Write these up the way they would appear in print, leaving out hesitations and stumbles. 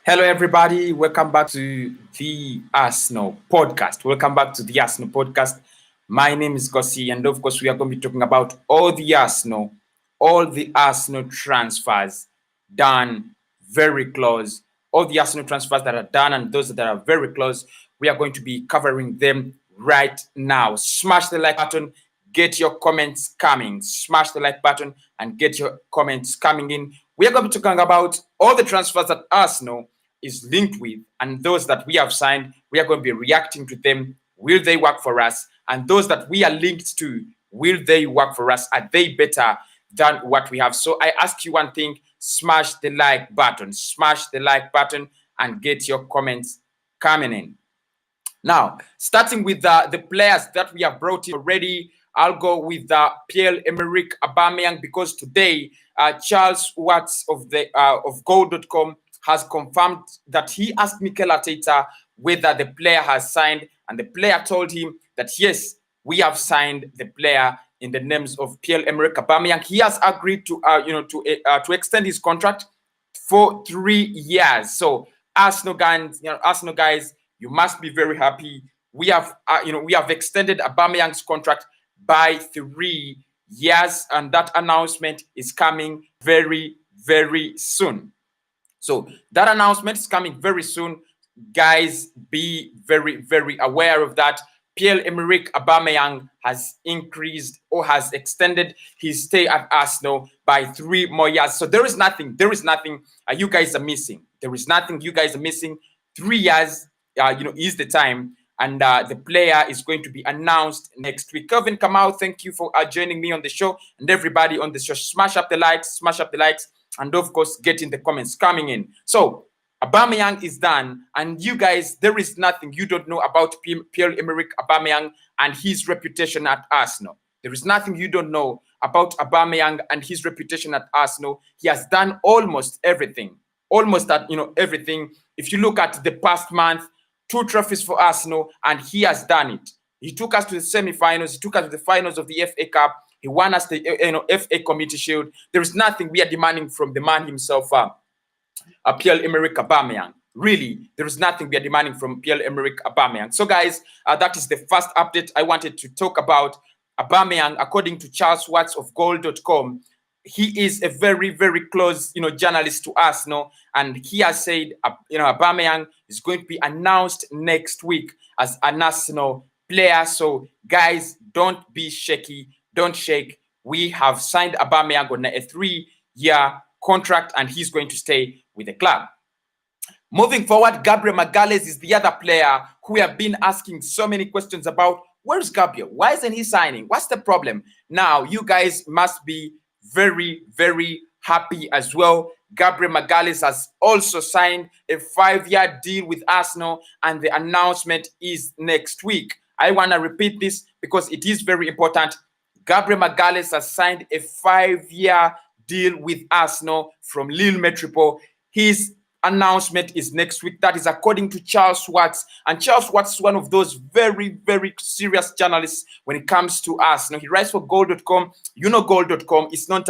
Hello, everybody. Welcome back to the Arsenal podcast. Welcome back to the Arsenal podcast. My name is Gossi, and of course, we are going to be talking about all the Arsenal transfers done very close, all the Arsenal transfers that are done, and those that are very close. We are going to be covering them right now. Smash the like button, get your comments coming. Smash the like button and get your comments coming in. We are going to be talking about all the transfers that Arsenal is linked with, and those that we have signed. We are going to be reacting to them. Will they work for us? And those that we are linked to, will they work for us? Are they better than what we have? So I ask you one thing: smash the like button, and get your comments coming in. Now, starting with the players that we have brought in already, I'll go with Pierre-Emerick Aubameyang, because today Charles Watts of Goal.com has confirmed that he asked Mikel Arteta whether the player has signed, and the player told him that yes, we have signed the player in the names of Pierre-Emerick Aubameyang. He has agreed to extend his contract for 3 years. So Arsenal guys, you must be very happy. We have extended Aubameyang's contract by 3 years, and that announcement is coming very, very soon. So that announcement is coming very soon. Guys, be very, very aware of that. Pierre-Emerick Aubameyang has increased or has extended his stay at Arsenal by 3 more years. So there is nothing you guys are missing. There is nothing you guys are missing. 3 years, is the time. And the player is going to be announced next week. Kelvin Kamau, thank you for joining me on the show. And everybody on the show, smash up the likes. And of course, get in the comments coming in. So Aubameyang is done, and you guys, there is nothing you don't know about Pierre-Emerick Aubameyang and his reputation at Arsenal. There is nothing you don't know about Aubameyang and his reputation at Arsenal. He has done almost everything. Everything. If you look at the past month, 2 trophies for Arsenal, and he has done it. He took us to the semi-finals. He took us to the finals of the FA Cup. He won us the FA Community Shield. There is nothing we are demanding from the man himself, Pierre-Emerick Aubameyang. Really, there is nothing we are demanding from Pierre-Emerick Aubameyang. So, guys, that is the first update I wanted to talk about. Aubameyang, according to Charles Watts of Goal.com, he is a very, very close, journalist to Arsenal, and he has said, Aubameyang is going to be announced next week as an Arsenal player. So, guys, don't be shaky. Don't shake. We have signed Aubameyang on a 3-year contract, and he's going to stay with the club. Moving forward, Gabriel Magalhaes is the other player who we have been asking so many questions about. Where's Gabriel? Why isn't he signing? What's the problem? Now, you guys must be very, very happy as well. Gabriel Magalhaes has also signed a 5-year deal with Arsenal, and the announcement is next week. I want to repeat this because it is very important. Gabriel Magalhaes has signed a 5-year deal with Arsenal from Lille Metropole. His announcement is next week. That is according to Charles Watts. And Charles Watts is one of those very, very serious journalists when it comes to Arsenal. He writes for Goal.com. Goal.com is not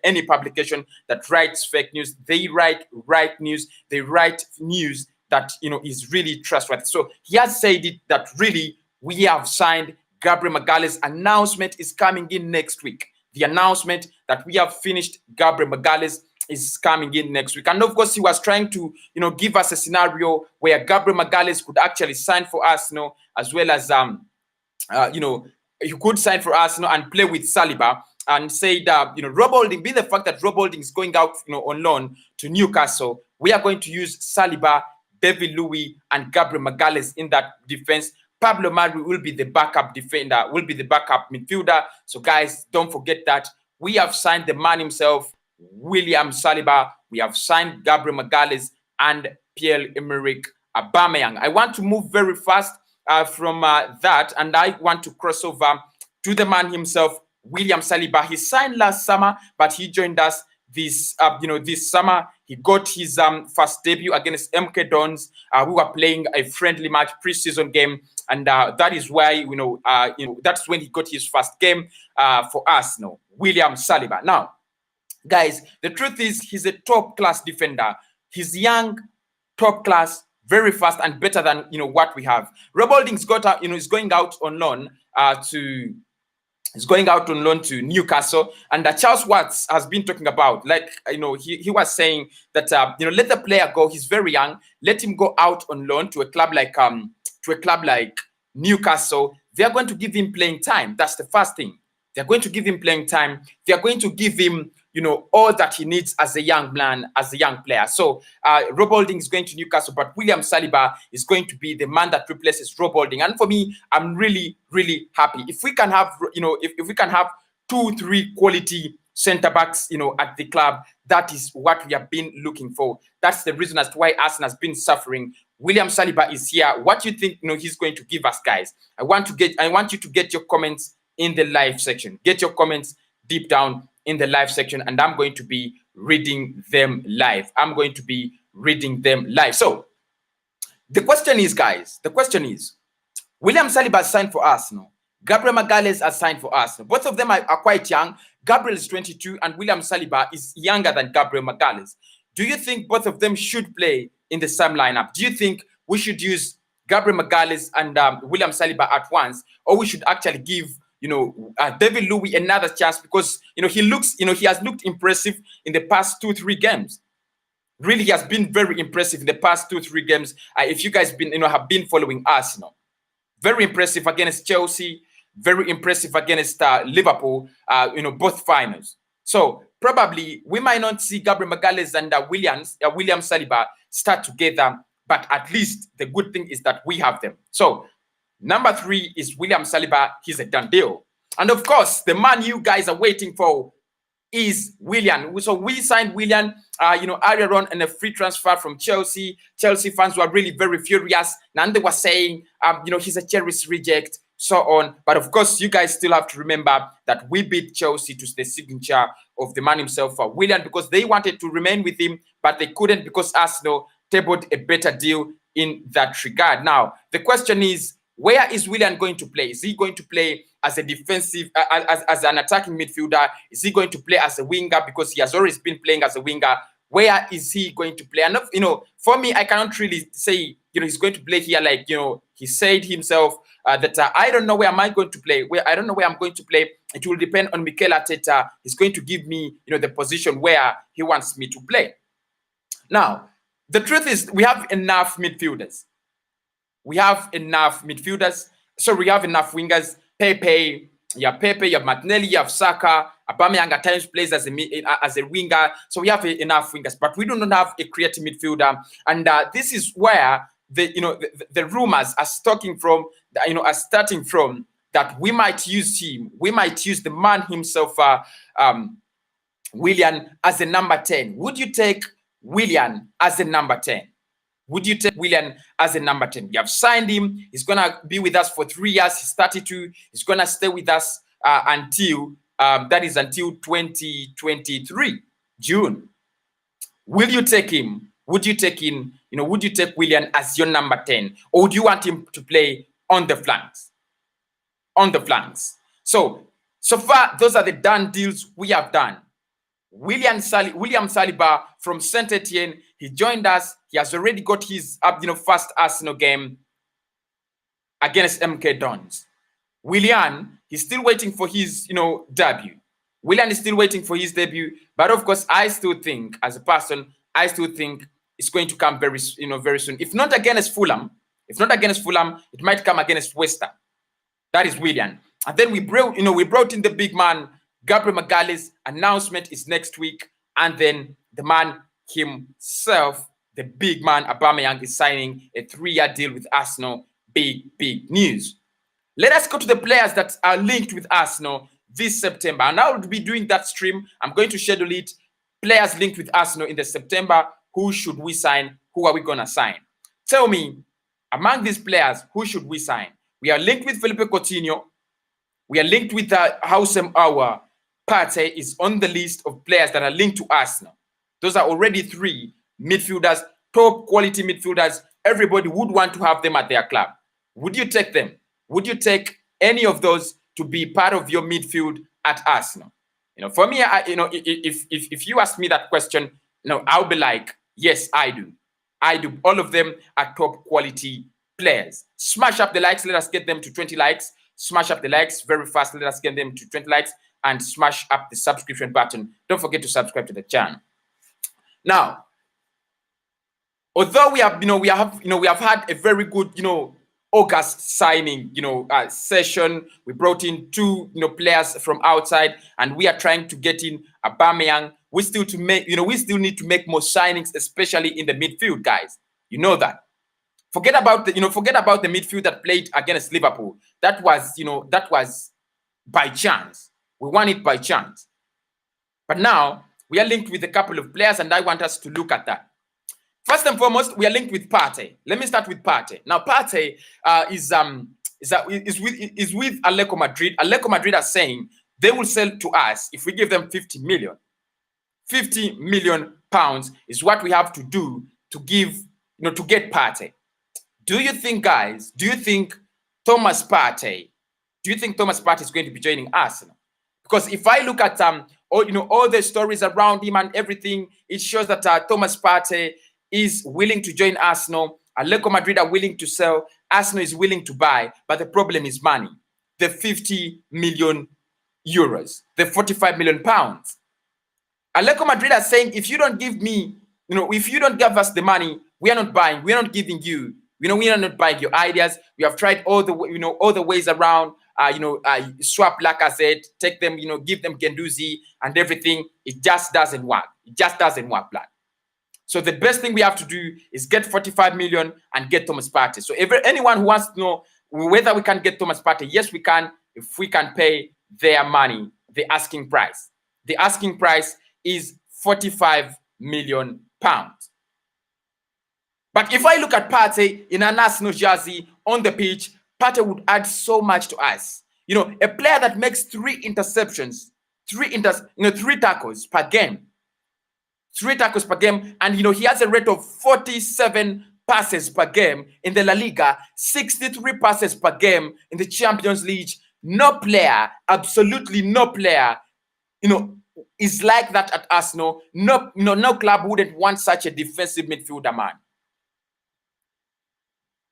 any publication that writes fake news. They write right news. They write news that is really trustworthy. So he has said it that really we have signed Gabriel Magalhaes. Announcement is coming in next week. The announcement that we have finished Gabriel Magalhaes is coming in next week. And of course, he was trying to, give us a scenario where Gabriel Magalhaes could actually sign for Arsenal, as well as, he could sign for Arsenal and play with Saliba, and say that, Rob Holding, being the fact that Rob Holding is going out, on loan to Newcastle, we are going to use Saliba, David Louis, and Gabriel Magalhaes in that defense. Pablo Mari will be the backup defender, will be the backup midfielder. So, guys, don't forget that we have signed the man himself, William Saliba. We have signed Gabriel Magalhaes and Pierre-Emerick Aubameyang. I want to move very fast from that, and I want to cross over to the man himself, William Saliba. He signed last summer, but he joined us this summer. He got his first debut against MK Dons. We were playing a friendly match, preseason game, and that is why that's when he got his first game for us. William Saliba. Now, guys, the truth is he's a top class defender. He's young, top class, very fast, and better than what we have. Rob Holding's got is going out on loan to. He's going out on loan to Newcastle, and Charles Watts has been talking about, like, he was saying that let the player go. He's very young. Let him go out on loan to a club like Newcastle. They are going to give him playing time. That's the first thing. They're going to give him playing time. They are going to give him all that he needs as a young man, as a young player. So Rob Holding is going to Newcastle, but William Saliba is going to be the man that replaces Rob Holding. And for me, I'm really, really happy. If we can have, if we can have 2-3 quality centre backs, at the club, that is what we have been looking for. That's the reason as to why Arsenal has been suffering. William Saliba is here. What do you think, he's going to give us, guys? I want you to get your comments in the live section. Get your comments deep down in the live section, and I'm going to be reading them live. So the question is, guys, William Saliba has signed for Arsenal. Gabriel Magalhaes has signed for Arsenal. Both of them are quite young. Gabriel is 22 and William Saliba is younger than Gabriel Magalhaes. Do you think both of them should play in the same lineup? Do you think we should use Gabriel Magalhaes and William Saliba at once, or we should actually give David Louis another chance, because he has looked impressive in the past 2-3 games. Really, he has been very impressive in the past 2-3 games. If you guys have been following Arsenal, very impressive against Chelsea, very impressive against Liverpool. Both finals. So probably we might not see Gabriel Magalhaes and William Saliba start together, but at least the good thing is that we have them. So number 3 is William Saliba. He's a done deal. And of course, the man you guys are waiting for is Willian. So we signed Willian, earlier on in a free transfer from Chelsea. Chelsea fans were really very furious. And they were saying, he's a Chelsea reject, so on. But of course, you guys still have to remember that we beat Chelsea to the signature of the man himself, Willian, because they wanted to remain with him, but they couldn't because Arsenal tabled a better deal in that regard. Now, the question is, where is Willian going to play? Is he going to play as a defensive, as an attacking midfielder? Is he going to play as a winger, because he has always been playing as a winger? Where is he going to play? And for me, I cannot really say he's going to play here. Like he said himself that I don't know where am I going to play. I don't know where I'm going to play. It will depend on Mikel Arteta. He's going to give me the position where he wants me to play. Now, the truth is we have enough midfielders. So we have enough wingers. Pepe, you have Martinelli, you have Saka. Aubameyang at times plays as a winger. So we have enough wingers, but we do not have a creative midfielder. And this is where the rumors are starting from. That we might use him. We might use the man himself, Willian, as a number 10. Would you take Willian as a number 10? Would you take Willian as a number 10? You have signed him. He's going to be with us for 3 years. He's 32. He's going to stay with us until 2023, June. Will you take him? Would you take Willian as your number 10? Or would you want him to play on the flanks? So far, those are the done deals we have done. William Saliba from Saint Etienne, he joined us. He has already got his first Arsenal game against MK Dons. Willian, he's still waiting for his debut. Willian is still waiting for his debut, but of course, I still think, as a person, it's going to come very soon. If not against Fulham, it might come against West Ham. That is Willian. And then we brought in the big man, Gabriel Magalhaes. Announcement is next week, and then the man himself, the big man Aubameyang, is signing a 3-year deal with Arsenal. Big news. Let us go to the players that are linked with Arsenal this September, and I will be doing that stream. I'm going to schedule it. Players linked with Arsenal in the September. Who should we sign? Who are we gonna sign? Tell me, among these players, who should we sign? We are linked with Felipe Coutinho. We are linked with Houssem Aouar. Partey is on the list of players that are linked to Arsenal. Those are already 3 midfielders, top quality midfielders. Everybody would want to have them at their club. Would you take them? Would you take any of those to be part of your midfield at Arsenal? For me, if you ask me that question, I'll be like, yes, I do. I do. All of them are top quality players. Smash up the likes. Let us get them to 20 likes. Smash up the likes very fast. Let us get them to 20 likes and smash up the subscription button. Don't forget to subscribe to the channel. Now, although we have had a very good, August signing, session. We brought in two, players from outside, and we are trying to get in Aubameyang. We still need to make more signings, especially in the midfield, guys. You know that. Forget about the midfield that played against Liverpool. That was by chance. We won it by chance. But now we are linked with a couple of players, and I want us to look at that. First and foremost, we are linked with Partey. Let me start with Partey. Now, Partey is with Atletico Madrid. Atletico Madrid are saying they will sell to us if we give them 50 million. 50 million pounds is what we have to do to get Partey. Do you think, guys? Do you think Thomas Partey is going to be joining Arsenal? Because if I look at all the stories around him and everything, it shows that Thomas Partey is willing to join Arsenal. Atletico Madrid are willing to sell. Arsenal is willing to buy. But the problem is money. The 50 million euros. The 45 million pounds. Atletico Madrid are saying, if you don't give me, if you don't give us the money, we are not buying. We are not giving you. We are not buying your ideas. We have tried all the ways around. Swap Lacazette, take them, give them Guendouzi and everything. It just doesn't work. It just doesn't work, blood. So the best thing we have to do is get 45 million and get Thomas Partey. So anyone who wants to know whether we can get Thomas Partey, yes, we can, if we can pay their money, the asking price. The asking price is 45 million pounds. But if I look at Partey in an Arsenal jersey on the pitch, Partey would add so much to us. A player that makes 3 interceptions, 3 tackles per game. 3 tackles per game, and he has a rate of 47 passes per game in the La Liga, 63 passes per game in the Champions League. No player, absolutely no player, is like that at Arsenal. No club wouldn't want such a defensive midfielder, man.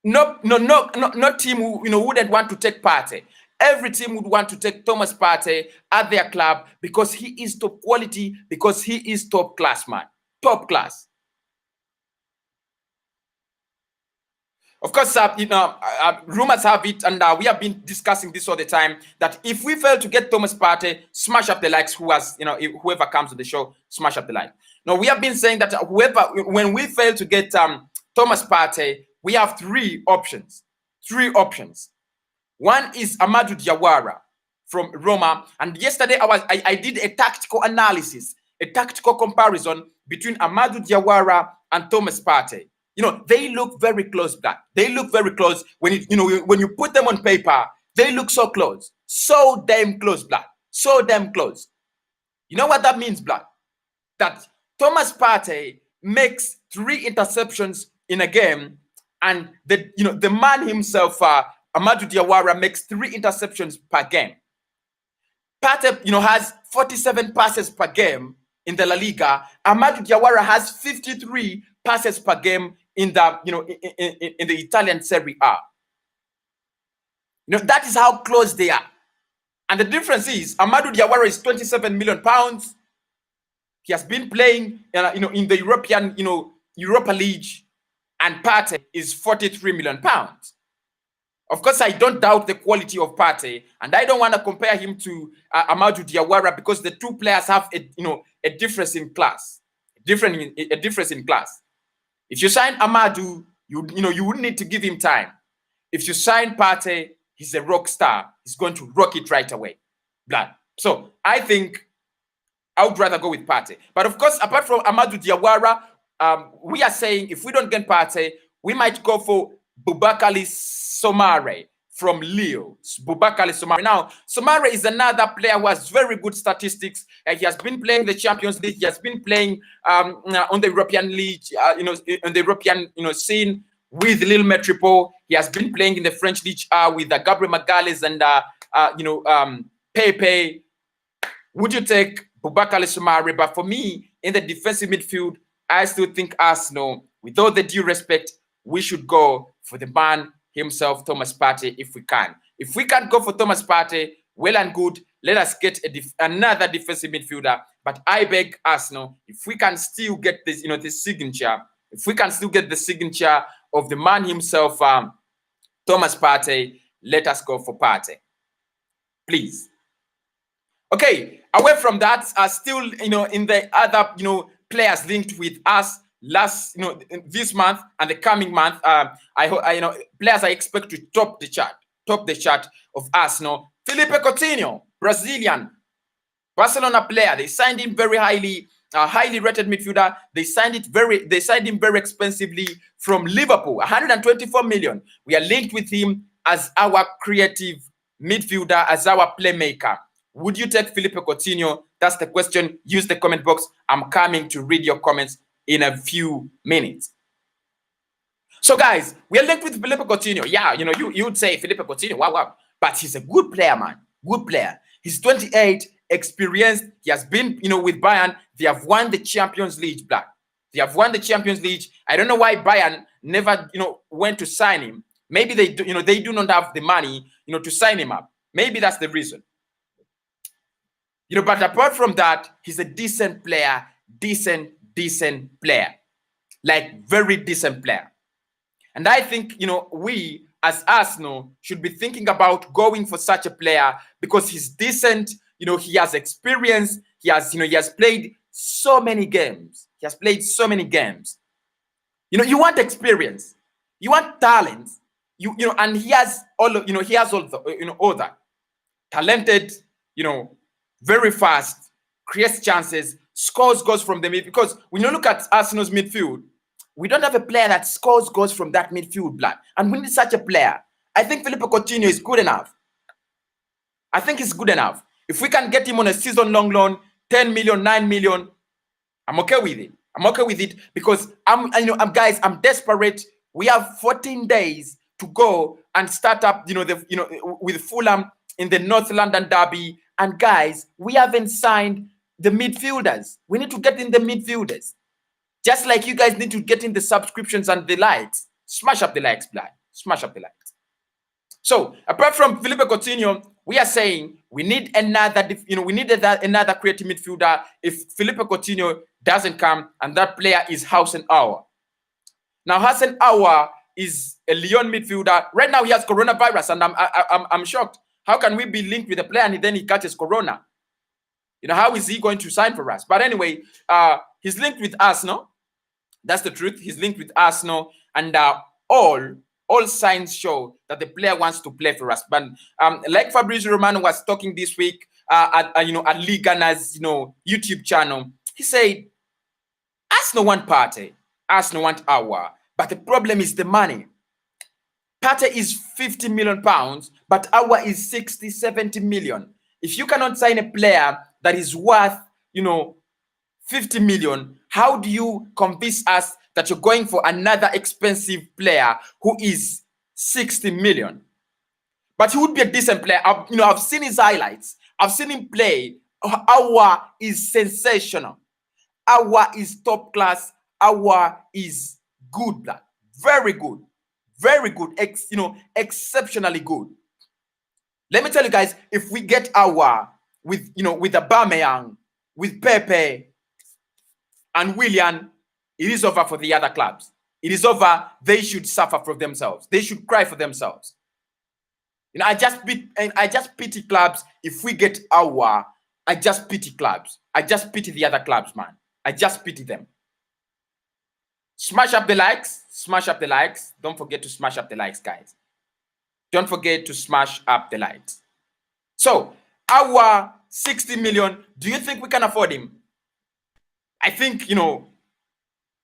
No team wouldn't want to take Partey. Every team would want to take Thomas Partey at their club because he is top quality, because he is top class, man. Top class. Of course, rumors have it, and we have been discussing this all the time, that if we fail to get Thomas Partey, smash up the likes. Whoever comes to the show, smash up the like. Now, we have been saying that when we fail to get Thomas Partey, we have 3 options. 3 options. One is Amadou Diawara from Roma. And yesterday I did a tactical analysis, a tactical comparison between Amadou Diawara and Thomas Partey. They look very close, Black. They look very close. When you put them on paper, they look so close. So damn close, Black. So damn close. You know what that means, Black? That Thomas Partey makes 3 interceptions in a game, and the man himself, Amadou Diawara, makes 3 interceptions per game. Partey, has 47 passes per game in the La Liga. Amadou Diawara has 53 passes per game in the in the Italian Serie A. That is how close they are. And the difference is Amadou Diawara is 27 million pounds. He has been playing in the European Europa League, and Partey is 43 million pounds. Of course, I don't doubt the quality of Partey, and I don't want to compare him to Amadou Diawara, because the 2 players have a difference in class. A difference in class. If you sign Amadou, you wouldn't need to give him time. If you sign Partey, he's a rock star. He's going to rock it right away. Blood. So I think I would rather go with Partey. But of course, apart from Amadou Diawara, we are saying if we don't get Partey, we might go for Boubakary Soumare from Lille. Boubakary Soumare. Now, Soumare is another player who has very good statistics. He has been playing the Champions League. He has been playing on the European League, on the European scene with Lille Metropole. He has been playing in the French League with Gabriel Magalhaes and Pepe. Would you take Boubakary Soumare? But for me, in the defensive midfield, I still think Arsenal with all the due respect, we should go for the man himself, Thomas Partey, if we can. If we can't go for Thomas Partey, well and good, let us get another defensive midfielder. But I beg Arsenal, if we can still get this, this signature, if we can still get the signature of the man himself, Thomas Partey, let us go for Partey, please. Okay, away from that, still, in the other, players linked with us last, this month and the coming month, players I expect to top the chart of Arsenal. Felipe Coutinho, Brazilian, Barcelona player. They signed him very highly rated midfielder. They signed him very expensively from Liverpool, 124 million. We are linked with him as our creative midfielder, as our playmaker. Would you take Felipe Coutinho? That's the question. Use the comment box. I'm coming to read your comments in a few minutes. So guys, we are linked with Felipe Coutinho. Yeah, you would say Felipe Coutinho, wow. But he's a good player, man. Good player. He's 28, experienced. He has been, with Bayern. They have won the Champions League, Black. They have won the Champions League. I don't know why Bayern never, went to sign him. Maybe they do, they do not have the money, to sign him up. Maybe that's the reason. But apart from that, he's a decent player, decent player, like very decent player. And I think, we as Arsenal should be thinking about going for such a player because he's decent, he has experience, he has played so many games. He has played so many games. You want experience, you want talent, and he has all that. Talented, very fast, creates chances, scores goals from the midfield. Because when you look at Arsenal's midfield, we don't have a player that scores goals from that midfield, Black. And we need such a player. I think Felipe Coutinho is good enough. I think he's good enough. If we can get him on a season-long loan, 10 million, 9 million, I'm okay with it. I'm okay with it because guys, I'm desperate. We have 14 days to go and start up, with Fulham in the North London derby. And guys, we haven't signed the midfielders. We need to get in the midfielders. Just like you guys need to get in the subscriptions and the likes. Smash up the likes, Black. Smash up the likes. So, apart from Felipe Coutinho, we are saying we need another creative midfielder if Felipe Coutinho doesn't come, and that player is Houssem Aouar. Now, Houssem Aouar is a Lyon midfielder. Right now, he has coronavirus, and I'm shocked. How can we be linked with a player and then he catches corona? How is he going to sign for us? But anyway, he's linked with us, no? That's the truth. He's linked with Arsenal, and all signs show that the player wants to play for us. But like Fabrizio Romano was talking this week at Ligana's YouTube channel, he said Arsenal want Partey, Arsenal want Aouar, but the problem is the money. Partey is 50 million pounds, but Aouar is 60, 70 million. If you cannot sign a player that is worth 50 million, how do you convince us that you're going for another expensive player who is 60 million? But he would be a decent player. I've seen his highlights. I've seen him play. Aouar is sensational. Aouar is top class. Aouar is good, Black. Very good. Very good. Exceptionally good. Let me tell you guys, if we get Aouar with Aubameyang, with Pepe, and Willian, it is over for the other clubs. It is over. They should suffer for themselves. They should cry for themselves. I just pity clubs. If we get Aouar, I just pity clubs. I just pity the other clubs, man. I just pity them. Smash up the likes. Smash up the likes. Don't forget to smash up the likes, guys. Don't forget to smash up the likes. So, Aouar, 60 million. Do you think we can afford him? I think,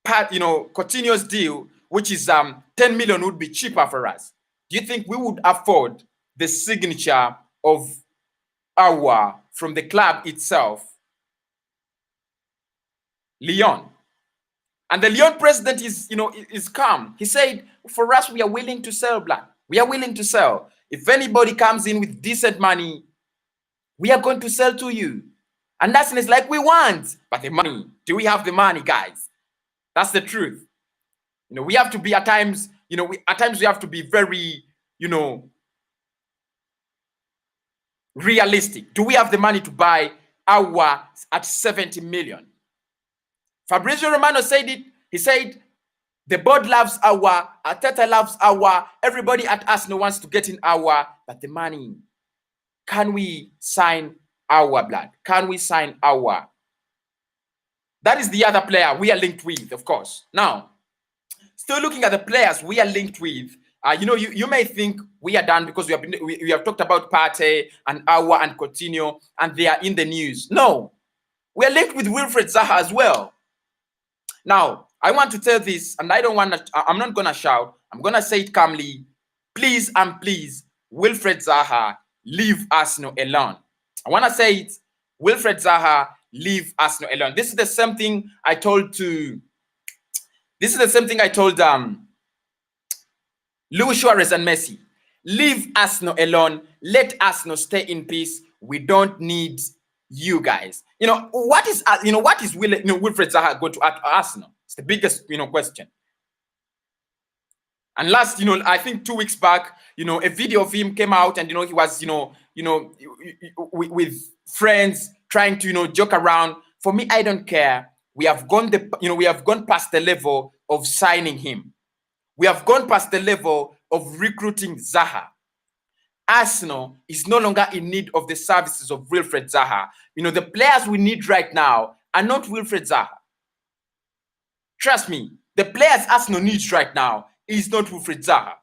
Coutinho's deal, which is 10 million, would be cheaper for us. Do you think we would afford the signature of Aouar from the club itself, Lyon? And the Lyon president is calm. He said, for us, we are willing to sell, Black. We are willing to sell. If anybody comes in with decent money, we are going to sell to you. And that's like we want. But the money, do we have the money, guys? That's the truth. we have to be at times, at times we have to be very, realistic. Do we have the money to buy Aouar at 70 million? Fabrizio Romano said it. He said, the board loves Aouar, Arteta loves Aouar, everybody at Arsenal wants to get in Aouar, but the money. Can we sign Aouar, blood? Can we sign Aouar? That is the other player we are linked with, of course. Now, still looking at the players we are linked with, you may think we are done because we have talked about Partey and Aouar and Coutinho, and they are in the news. No, we are linked with Wilfried Zaha as well. Now, I want to tell this, and I'm not gonna shout. I'm gonna say it calmly. Please and please, Wilfried Zaha, leave Arsenal alone. I wanna say it. Wilfried Zaha, leave Arsenal alone. This is the same thing I told Luis Suarez and Messi. Leave Arsenal alone. Let Arsenal stay in peace. We don't need you guys. What is Wilfried Zaha going to add to Arsenal? It's the biggest question. And last, I think 2 weeks back, a video of him came out, and he was, with friends trying to, joke around. For me, I don't care. We have gone past the level of signing him. We have gone past the level of recruiting Zaha. Arsenal is no longer in need of the services of Wilfried Zaha. The players we need right now are not Wilfried Zaha. Trust me, the players Arsenal needs right now is not Wilfried Zaha.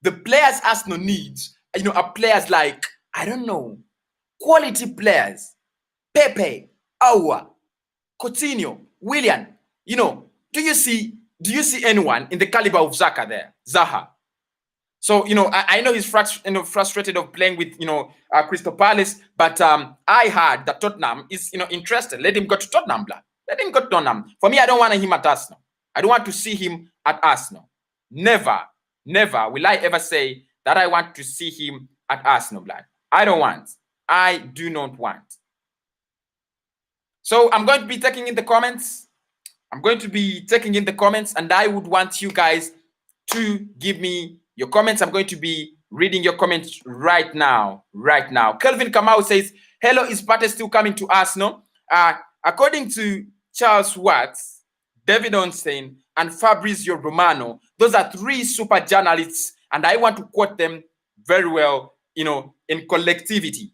The players Arsenal needs, are players like, I don't know, quality players. Pepe, Aouar, Coutinho, Willian. Do you see anyone in the caliber of Zaha? So, I know he's frustrated of playing with, Crystal Palace, but I heard that Tottenham is, interested. Let him go to Tottenham, blood. Let him go to Tottenham. For me, I don't want him at Arsenal. I don't want to see him at Arsenal. Never will I ever say that I want to see him at Arsenal, blood. I do not want. So I'm going to be taking in the comments. And I would want you guys to give me your comments. I'm going to be reading your comments right now. Kelvin Kamau says, hello, is Partey still coming to Arsenal? According to Charles Watts, David Onstein, and Fabrizio Romano, those are 3 super journalists, and I want to quote them very well, in collectivity.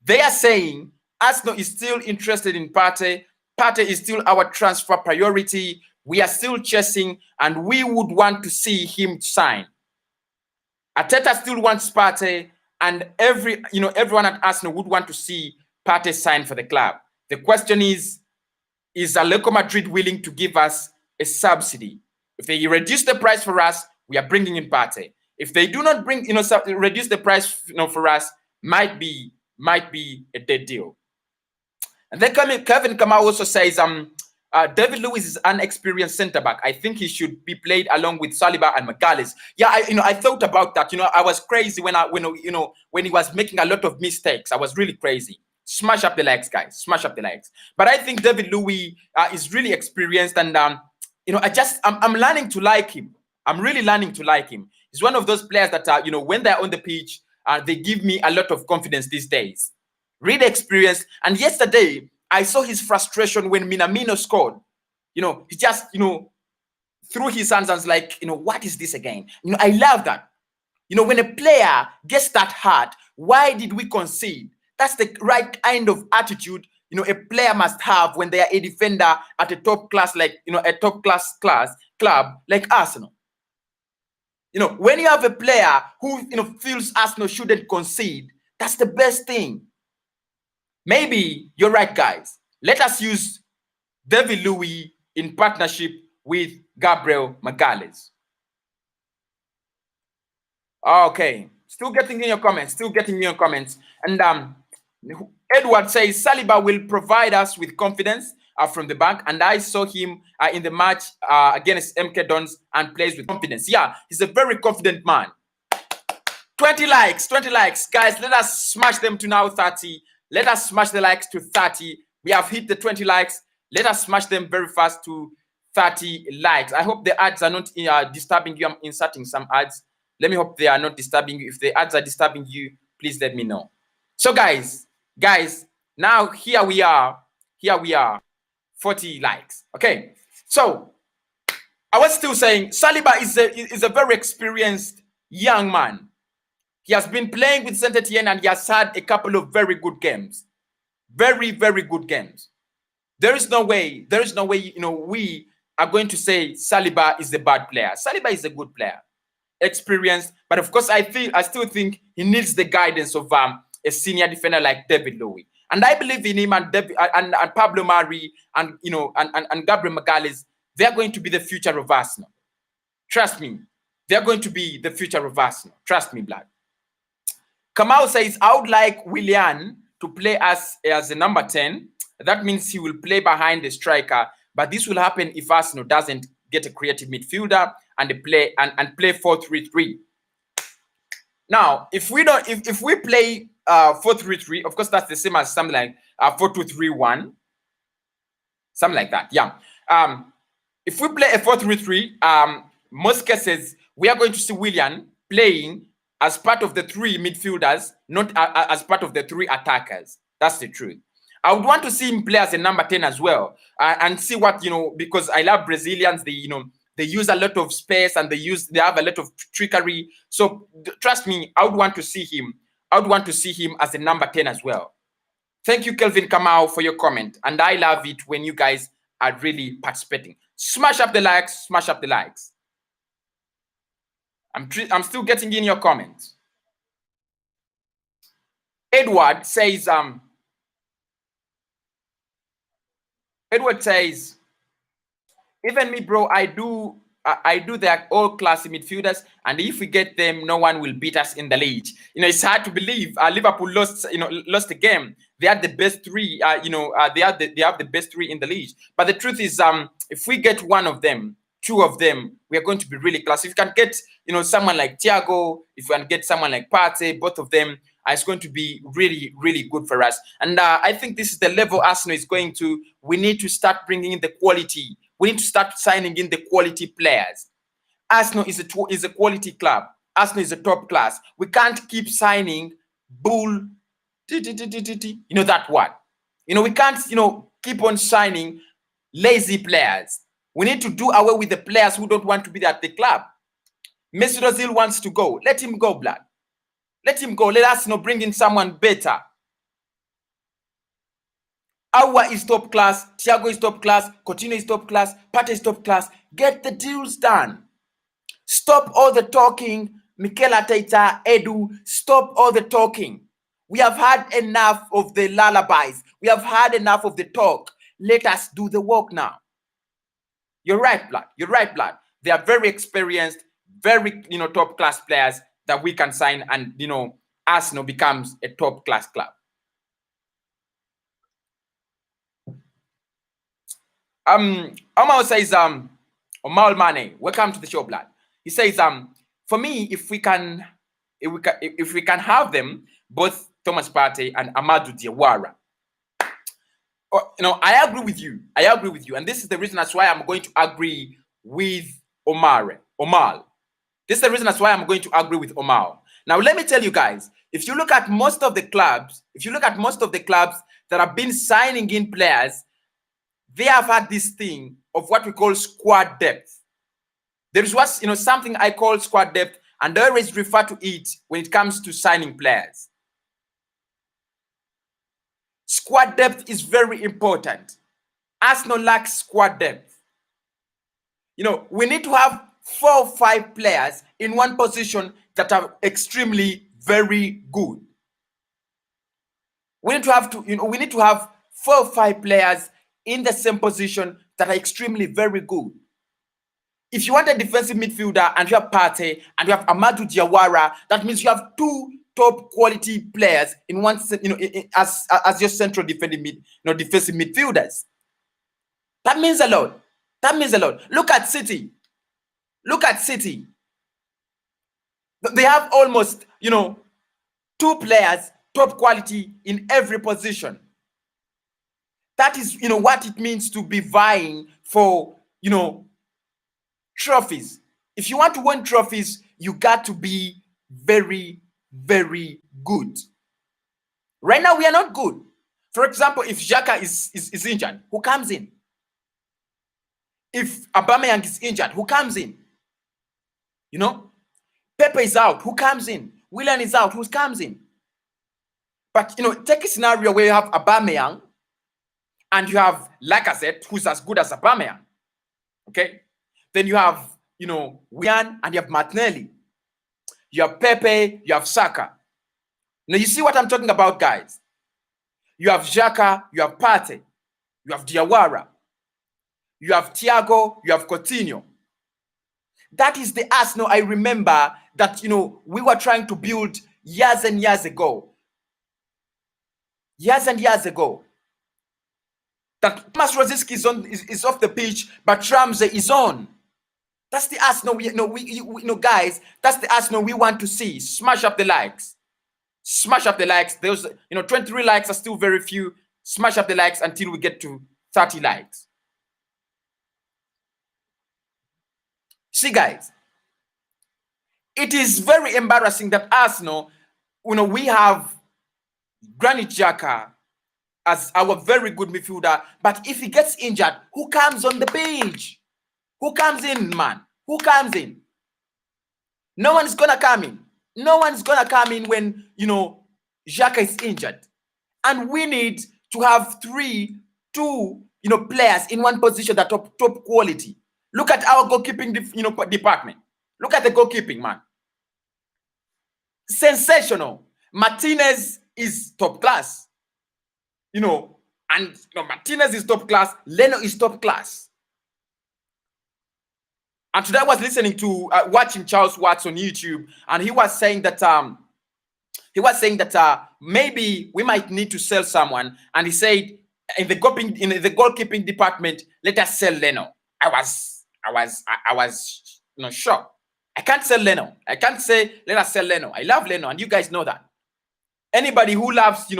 They are saying Arsenal is still interested in Partey. Partey is still our transfer priority. We are still chasing, and we would want to see him sign. Arteta still wants Partey, and everyone at Arsenal would want to see Partey sign for the club. The question is Atletico Madrid willing to give us a subsidy? If they reduce the price for us, we are bringing in Partey. If they do not reduce the price for us, might be a dead deal. And then Kevin Kamau also says, David Luiz is an experienced centre back. I think he should be played along with Saliba and Magalhaes. Yeah, I thought about that. I was crazy when he was making a lot of mistakes. I was really crazy. Smash up the legs, guys. Smash up the legs. But I think David Luiz is really experienced, and I'm learning to like him. I'm really learning to like him. He's one of those players that when they're on the pitch, they give me a lot of confidence these days. Really experienced. And yesterday, I saw his frustration when Minamino scored. He just, threw his hands and was like, what is this again? I love that. When a player gets that hurt, why did we concede? That's the right kind of attitude, a player must have when they are a defender at a top class, like, a top class club like Arsenal. When you have a player who, feels Arsenal shouldn't concede, that's the best thing. Maybe you're right, guys. Let us use David Luiz in partnership with Gabriel Magalhaes. Okay. Still getting in your comments. And Edward says, Saliba will provide us with confidence from the back. And I saw him in the match against MK Dons and plays with confidence. Yeah, he's a very confident man. 20 likes. Guys, let us smash them to now 30. Let us smash the likes to 30. We have hit the 20 likes. Let us smash them very fast to 30 likes. I hope the ads are not disturbing you. I'm inserting some ads. Let me hope they are not disturbing you. If the ads are disturbing you, please let me know. So guys, now here we are, 40 likes. Okay, so I was still saying Saliba is a very experienced young man. He has been playing with Saint Etienne and he has had a couple of very good games. Very, very good games. There is no way, we are going to say Saliba is a bad player. Saliba is a good player, experienced, but of course I still think he needs the guidance of a senior defender like David Lowy. And I believe in him and Pablo Mari and Gabriel Magalhaes. They are going to be the future of Arsenal. Trust me, they are going to be the future of Arsenal. Trust me, blood. Kamau says, I would like Willian to play as a number 10. That means he will play behind the striker, but this will happen if Arsenal doesn't get a creative midfielder and play 4-3-3. Now, if we play 4-3-3, of course that's the same as something like 4-2-3-1, something like that. Yeah. If we play a 4-3-3, most cases we are going to see Willian playing as part of the 3 midfielders, not as part of the 3 attackers. That's the truth. I would want to see him play as a number 10 as well, and see what, because I love Brazilians. They use a lot of space and they have a lot of trickery. So trust me, I would want to see him. I would want to see him as a number 10 as well. Thank you, Kelvin Kamau, for your comment, and I love it when you guys are really participating. Smash up the likes. Smash up the likes. I'm still getting in your comments. Edward says, even me, bro, I do their all classy midfielders, and if we get them, no one will beat us in the league. It's hard to believe. Liverpool lost the game. They had the best 3. They have the best 3 in the league. But the truth is, if we get one of them, 2 of them, we are going to be really classy. If you can get, someone like Thiago, if we can get someone like Partey, both of them, it's going to be really, really good for us. And I think this is the level Arsenal is going to. We need to start bringing in the quality. We need to start signing in the quality players. Arsenal is a quality club. Arsenal is a top class. We can't keep signing bull. That one. We can't, keep on signing lazy players. We need to do away with the players who don't want to be at the club. Mesut Ozil wants to go. Let him go, blood. Let him go. Let us bring in someone better. Aouar is top class. Thiago is top class. Coutinho is top class. Partey is top class. Get the deals done. Stop all the talking. Mikel Arteta, Edu, stop all the talking. We have had enough of the lullabies. We have had enough of the talk. Let us do the work now. You're right, blood. You're right, blood. They are very experienced, very, top class players that we can sign, and, Arsenal becomes a top class club. Omar says, Omar Mane, welcome to the show, blood. He says, for me, if we can have them, both Thomas Partey and Amadou Diawara. I agree with you. And this is the reason that's why I'm going to agree with Omar. This is the reason that's why I'm going to agree with Omar. Now, let me tell you guys, if you look at most of the clubs that have been signing in players, they have had this thing of what we call squad depth. There is something I call squad depth, and I always refer to it when it comes to signing players. Squad depth is very important. Arsenal lacks squad depth. We need to have 4 or 5 players in one position that are extremely very good. We need to have 4 or 5 players in the same position that are extremely very good. If you want a defensive midfielder and you have Partey and you have Amadou Diawara, that means you have 2 top quality players in one, as your central defensive midfielders. That means a lot. Look at City. They have almost, 2 players, top quality in every position. That is, what it means to be vying for, trophies. If you want to win trophies, you got to be very, very good. Right now, we are not good. For example, if Xhaka is injured, who comes in? If Aubameyang is injured, who comes in? Pepe is out, who comes in? Willian is out, who comes in? But, take a scenario where you have Aubameyang and you have Lacazette, who's as good as Aubameyang. Okay? Then you have, Willian and you have Martinelli. You have Pepe, you have Saka. Now, you see what I'm talking about, guys? You have Xhaka, you have Partey, you have Diawara, you have Thiago, you have Coutinho. That is the Arsenal I remember that, we were trying to build years and years ago. Years and years ago. That Thomas Rosicky is off the pitch, but Ramsey is on. That's the Arsenal guys, that's the Arsenal we want to see. Smash up the likes. Smash up the likes. Those, 23 likes are still very few. Smash up the likes until we get to 30 likes. See, guys, it is very embarrassing that Arsenal, we have Granit Xhaka as our very good midfielder, but if he gets injured, who comes on the pitch? Who comes in, man? Who comes in? No one's gonna come in. No one's gonna come in when, Xhaka is injured. And we need to have two players in one position that top quality. Look at our goalkeeping department. Look at the goalkeeping, man. Sensational. Martinez is top class. And Martinez is top class. Leno is top class. And today I was listening to watching Charles Watts on YouTube, and he was saying that maybe we might need to sell someone. And he said in the goalkeeping department, let us sell Leno. I was shocked. I can't sell Leno. I can't say let us sell Leno. I love Leno, and you guys know that. Anybody who loves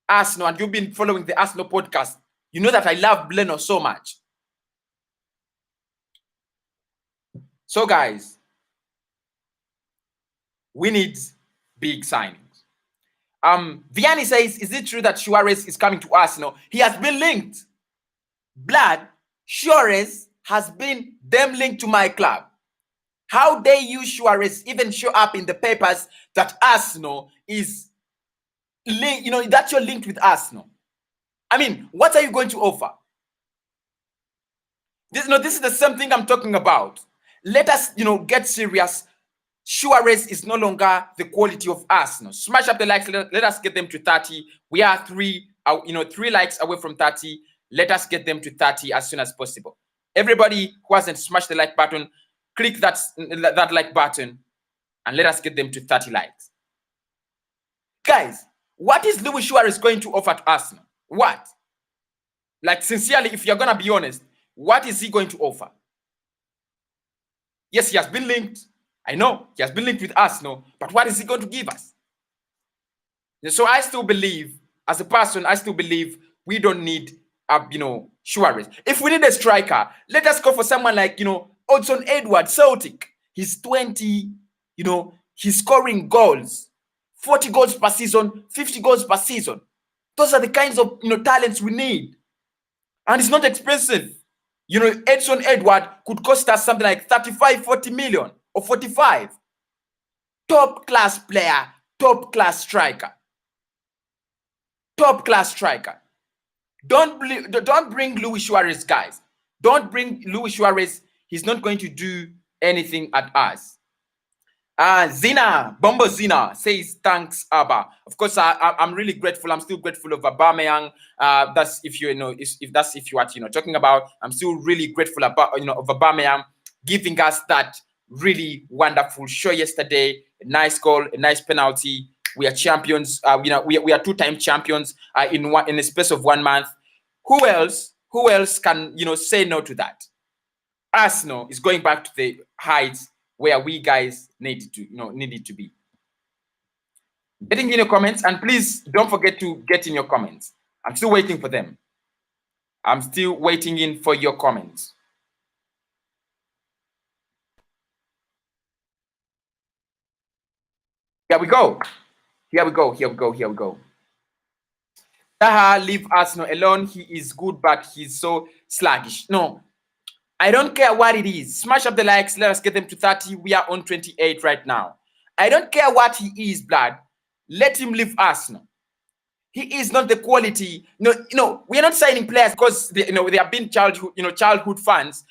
Arsenal, and you've been following the Arsenal podcast, you know that I love Leno so much. So, guys, we need big signings. Vianney says, is it true that Suarez is coming to Arsenal? He has been linked. Blood, Suarez has been linked to my club. How dare you, Suarez, even show up in the papers that Arsenal is linked, that you're linked with Arsenal? I mean, what are you going to offer? This is the same thing I'm talking about. Let us, get serious. Suarez is no longer the quality of Arsenal. Smash up the likes. Let us get them to 30. We are 3 likes away from 30. Let us get them to 30 as soon as possible. Everybody who hasn't smashed the like button, click that like button and let us get them to 30 likes. Guys, what is Luis Suarez going to offer to Arsenal? What? Like, sincerely, if you're going to be honest, what is he going to offer? Yes, he has been linked. I know he has been linked with Arsenal, but what is he going to give us? So I still believe, as a person, we don't need, Suarez. If we need a striker, let us go for someone like, Houssem Aouar, Celtic. He's 20, he's scoring goals, 40 goals per season, 50 goals per season. Those are the kinds of, talents we need. And it's not expensive. Houssem Aouar could cost us something like 35, 40 million or 45. Top class player, top class striker. Top class striker. Don't bring Luis Suarez, guys. Don't bring Luis Suarez. He's not going to do anything at us. Bombo Zina says, thanks, Abba. Of course, I'm really grateful. I'm still grateful of Aubameyang. That's if if you are talking about. I'm still really grateful about of Aubameyang giving us that really wonderful show yesterday. A nice goal, a nice penalty. We are champions. We are two-time champions in the space of 1 month. Who else can say no to that? Arsenal is going back to the heights where we guys needed to be. Getting in your comments, and please don't forget to get in your comments. I'm still waiting for them. I'm still waiting in for your comments. Here we go. Here we go. Here we go. Here we go. Zaha, leave Arsenal alone. He is good, but he's so sluggish. No, I don't care what it is. Smash up the likes. Let us get them to 30. We are on 28 right now. I don't care what he is, blood. Let him leave Arsenal. He is not the quality. No, we are not signing players because they have been childhood fans,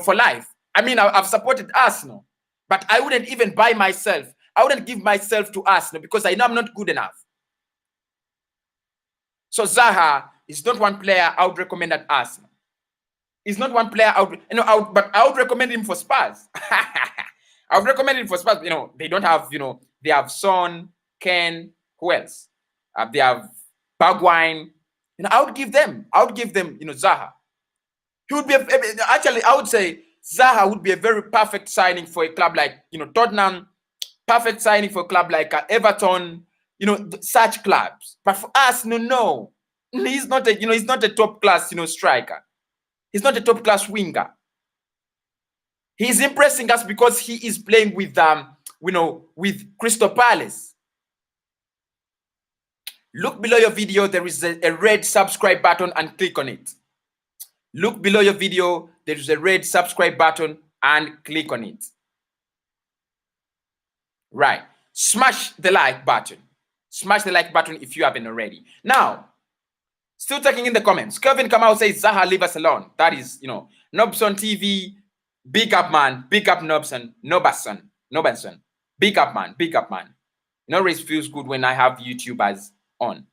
for life. I mean, I've supported Arsenal, but I wouldn't even buy myself. I wouldn't give myself to Arsenal because I know I'm not good enough. So Zaha is not one player I would recommend at Arsenal. He's not one player but I would recommend him for Spurs. I would recommend him for Spurs. They don't have, they have Son, Ken, who else? They have Bagwine. I would give them, Zaha. He would be actually, I would say Zaha would be a very perfect signing for a club like, Tottenham, perfect signing for a club like Everton, such clubs. But for us, no. He's not a top class, striker. He's not a top class winger. He's impressing us because he is playing with with Crystal Palace. Look below your video, there is a red subscribe button and click on it. Look below your video, there is a red subscribe button and click on it. Right. Smash the like button. Smash the like button if you haven't already. Now, still taking in the comments. Kevin Kamau says, Zaha, leave us alone. That is, Nobson TV. Big up, man. Big up, Nobson. Nobson. Big up, man. Big up, man. It always feels good when I have YouTubers on.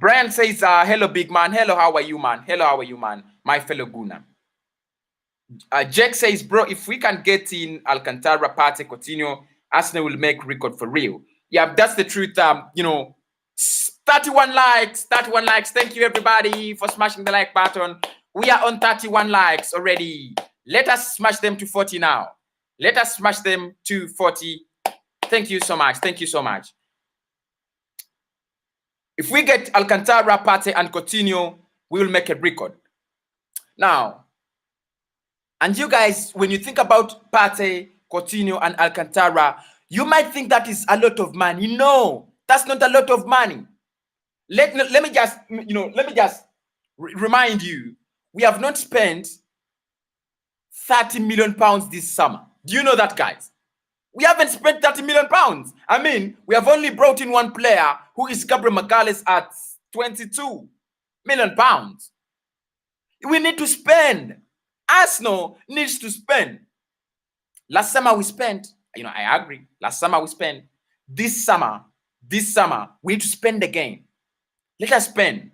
Brian says, hello, big man. Hello, how are you, man? Hello, how are you, man? My fellow Guna. Jack says, bro, if we can get in Alcantara, Partey, Coutinho, Arsenal will make record for real. Yeah, that's the truth. 31 likes. Thank you, everybody, for smashing the like button. We are on 31 likes already. Let us smash them to 40 now. Let us smash them to 40. Thank you so much. Thank you so much. If we get Alcantara, Partey, and Coutinho, we will make a record. Now, and you guys, when you think about Partey, Coutinho, and Alcantara, you might think that is a lot of money. No, that's not a lot of money. Let me just remind you, we have not spent 30 million pounds this summer. Do you know that, guys? We haven't spent 30 million pounds. I mean, we have only brought in one player who is Gabriel Magalhaes at 22 million pounds. We need to spend. Arsenal needs to spend. Last summer we spent, I agree. Last summer we spent. This summer, we need to spend again. Let us spend.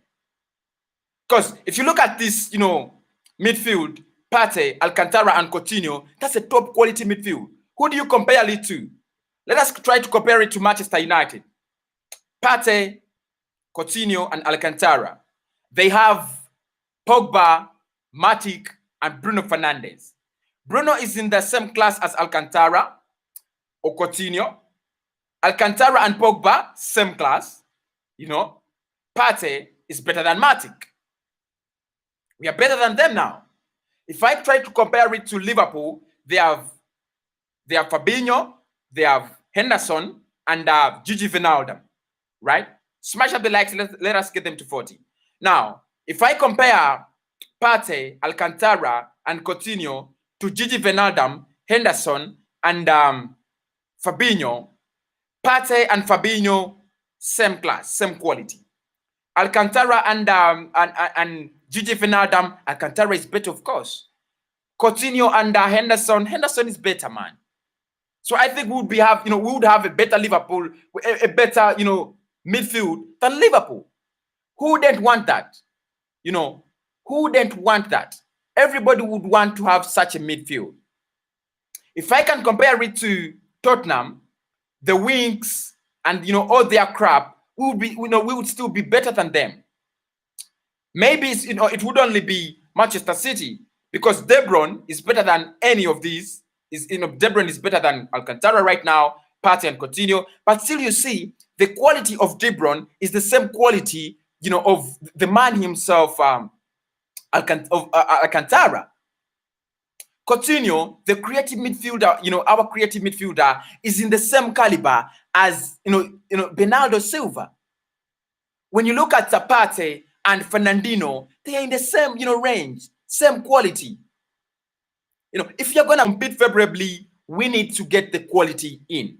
Because if you look at this, midfield, Partey, Alcantara, and Coutinho, that's a top quality midfield. Who do you compare it to? Let us try to compare it to Manchester United. Partey, Coutinho, and Alcantara. They have Pogba, Matic, and Bruno Fernandes. Bruno is in the same class as Alcantara or Coutinho. Alcantara and Pogba, same class. Partey is better than Matic. We are better than them now. If I try to compare it to Liverpool, they have Fabinho, they have Henderson, and Gigi Wijnaldum, right? Smash up the likes. Let us get them to 40. Now, if I compare Partey, Alcantara, and Coutinho to Gigi Wijnaldum, Henderson, and Fabinho, Partey and Fabinho, same class, same quality. Alcantara and Gigi Wijnaldum, Alcantara is better, of course. Coutinho and Henderson is better, man. So I think we would have a better Liverpool, a better, midfield than Liverpool. Who wouldn't want that? Who wouldn't want that? Everybody would want to have such a midfield. If I can compare it to Tottenham, the wings and all their crap, we would still be better than them. Maybe it would only be Manchester City because De Bruyne is better than any of these. De Bruyne is better than Alcantara right now, Partey and Coutinho. But still, you see, the quality of De Bruyne is the same quality, of the man himself, Alcantara. Coutinho, the creative midfielder, our creative midfielder, is in the same caliber as Bernardo Silva. When you look at Zapata and Fernandinho, they are in the same range, same quality. If you're gonna compete favorably, we need to get the quality in.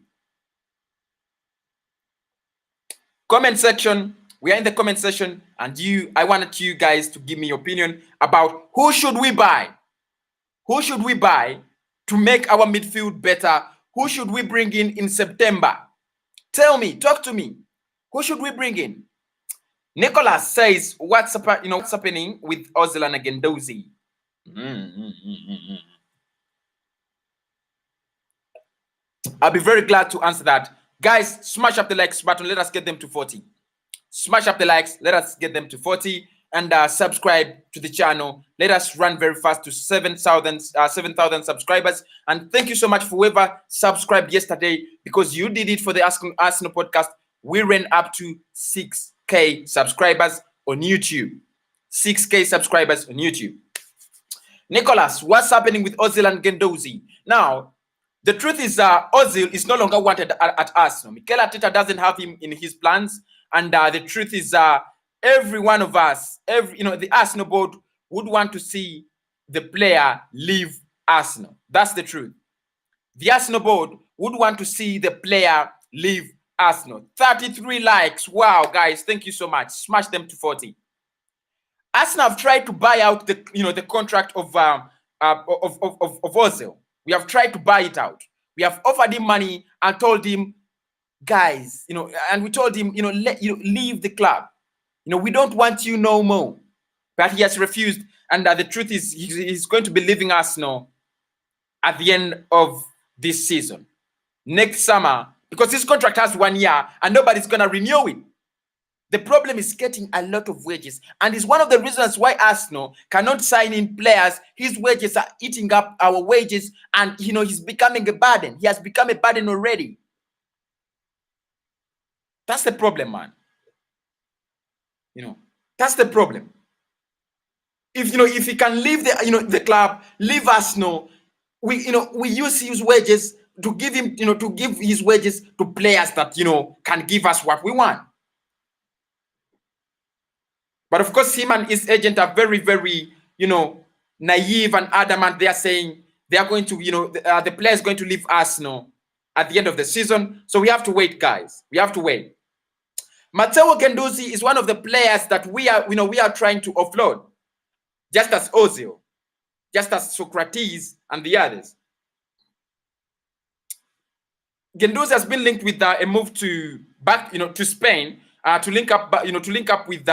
Comment section. We are in the comment section, and I wanted you guys to give me your opinion about who should we buy. Who should we buy to make our midfield better? Who should we bring in September? Tell me, talk to me. Who should we bring in? Nicholas says, what's happening with Ozil and Guendouzi? I'll be very glad to answer that. Guys, smash up the likes button. Let us get them to 40. Smash up the likes. Let us get them to 40. And subscribe to the channel. Let us run very fast to 7,000 subscribers. And thank you so much for whoever subscribed yesterday, because you did it for the Arsenal podcast. We ran up to 6K subscribers on YouTube. 6K subscribers on YouTube. Nicholas, what's happening with Ozil and Guendouzi? Now, the truth is Ozil is no longer wanted at Arsenal. Mikel Arteta doesn't have him in his plans. And the truth is every one of us, the Arsenal board would want to see the player leave Arsenal. That's the truth. The Arsenal board would want to see the player leave Arsenal. 33 likes. Wow, guys, thank you so much. Smash them to 40. Arsenal have tried to buy out the contract of Ozil. We have tried to buy it out. We have offered him money and told him, guys, and we told him, leave the club. We don't want you no more. But he has refused. And the truth is, he's going to be leaving Arsenal at the end of this season. Next summer, because his contract has 1 year and nobody's going to renew it. The problem is getting a lot of wages. And it's one of the reasons why Arsenal cannot sign in players. His wages are eating up our wages. And, he's becoming a burden. He has become a burden already. That's the problem, man. That's the problem. If he can leave the club, leave Arsenal, we use his wages to give him, to give his wages to players that, can give us what we want. But of course, him and his agent are very, very, naive and adamant. They are saying they are going to, the player is going to leave Arsenal at the end of the season. So we have to wait, guys. We have to wait. Matteo Guendouzi is one of the players that we are trying to offload, just as Ozil, just as Socrates and the others. Guendouzi has been linked with a move to Spain to link up, with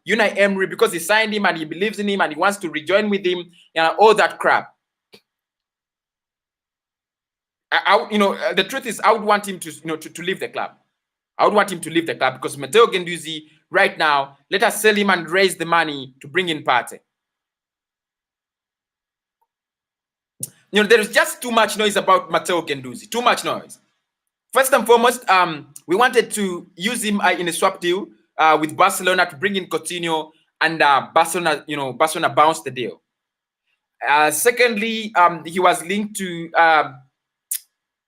Unai Emery, because he signed him and he believes in him and he wants to rejoin with him, all that crap. The truth is, I would want him to leave the club. I would want him to leave the club, because Matteo Guendouzi right now, let us sell him and raise the money to bring in Partey. There is just too much noise about Matteo Guendouzi. Too much noise. First and foremost, we wanted to use him in a swap deal with Barcelona to bring in Coutinho, and Barcelona bounced the deal. Secondly, he was linked to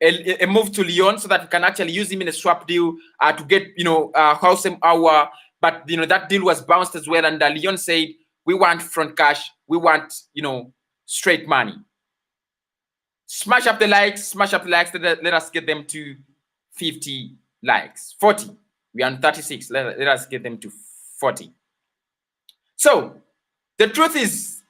a move to Lyon, so that we can actually use him in a swap deal to get Houssem Aouar, but that deal was bounced as well, and Lyon said, we want front cash, we want straight money. Smash up the likes, let us get them to 50 likes. 40. We are on 36. Let us get them to 40. So the truth is,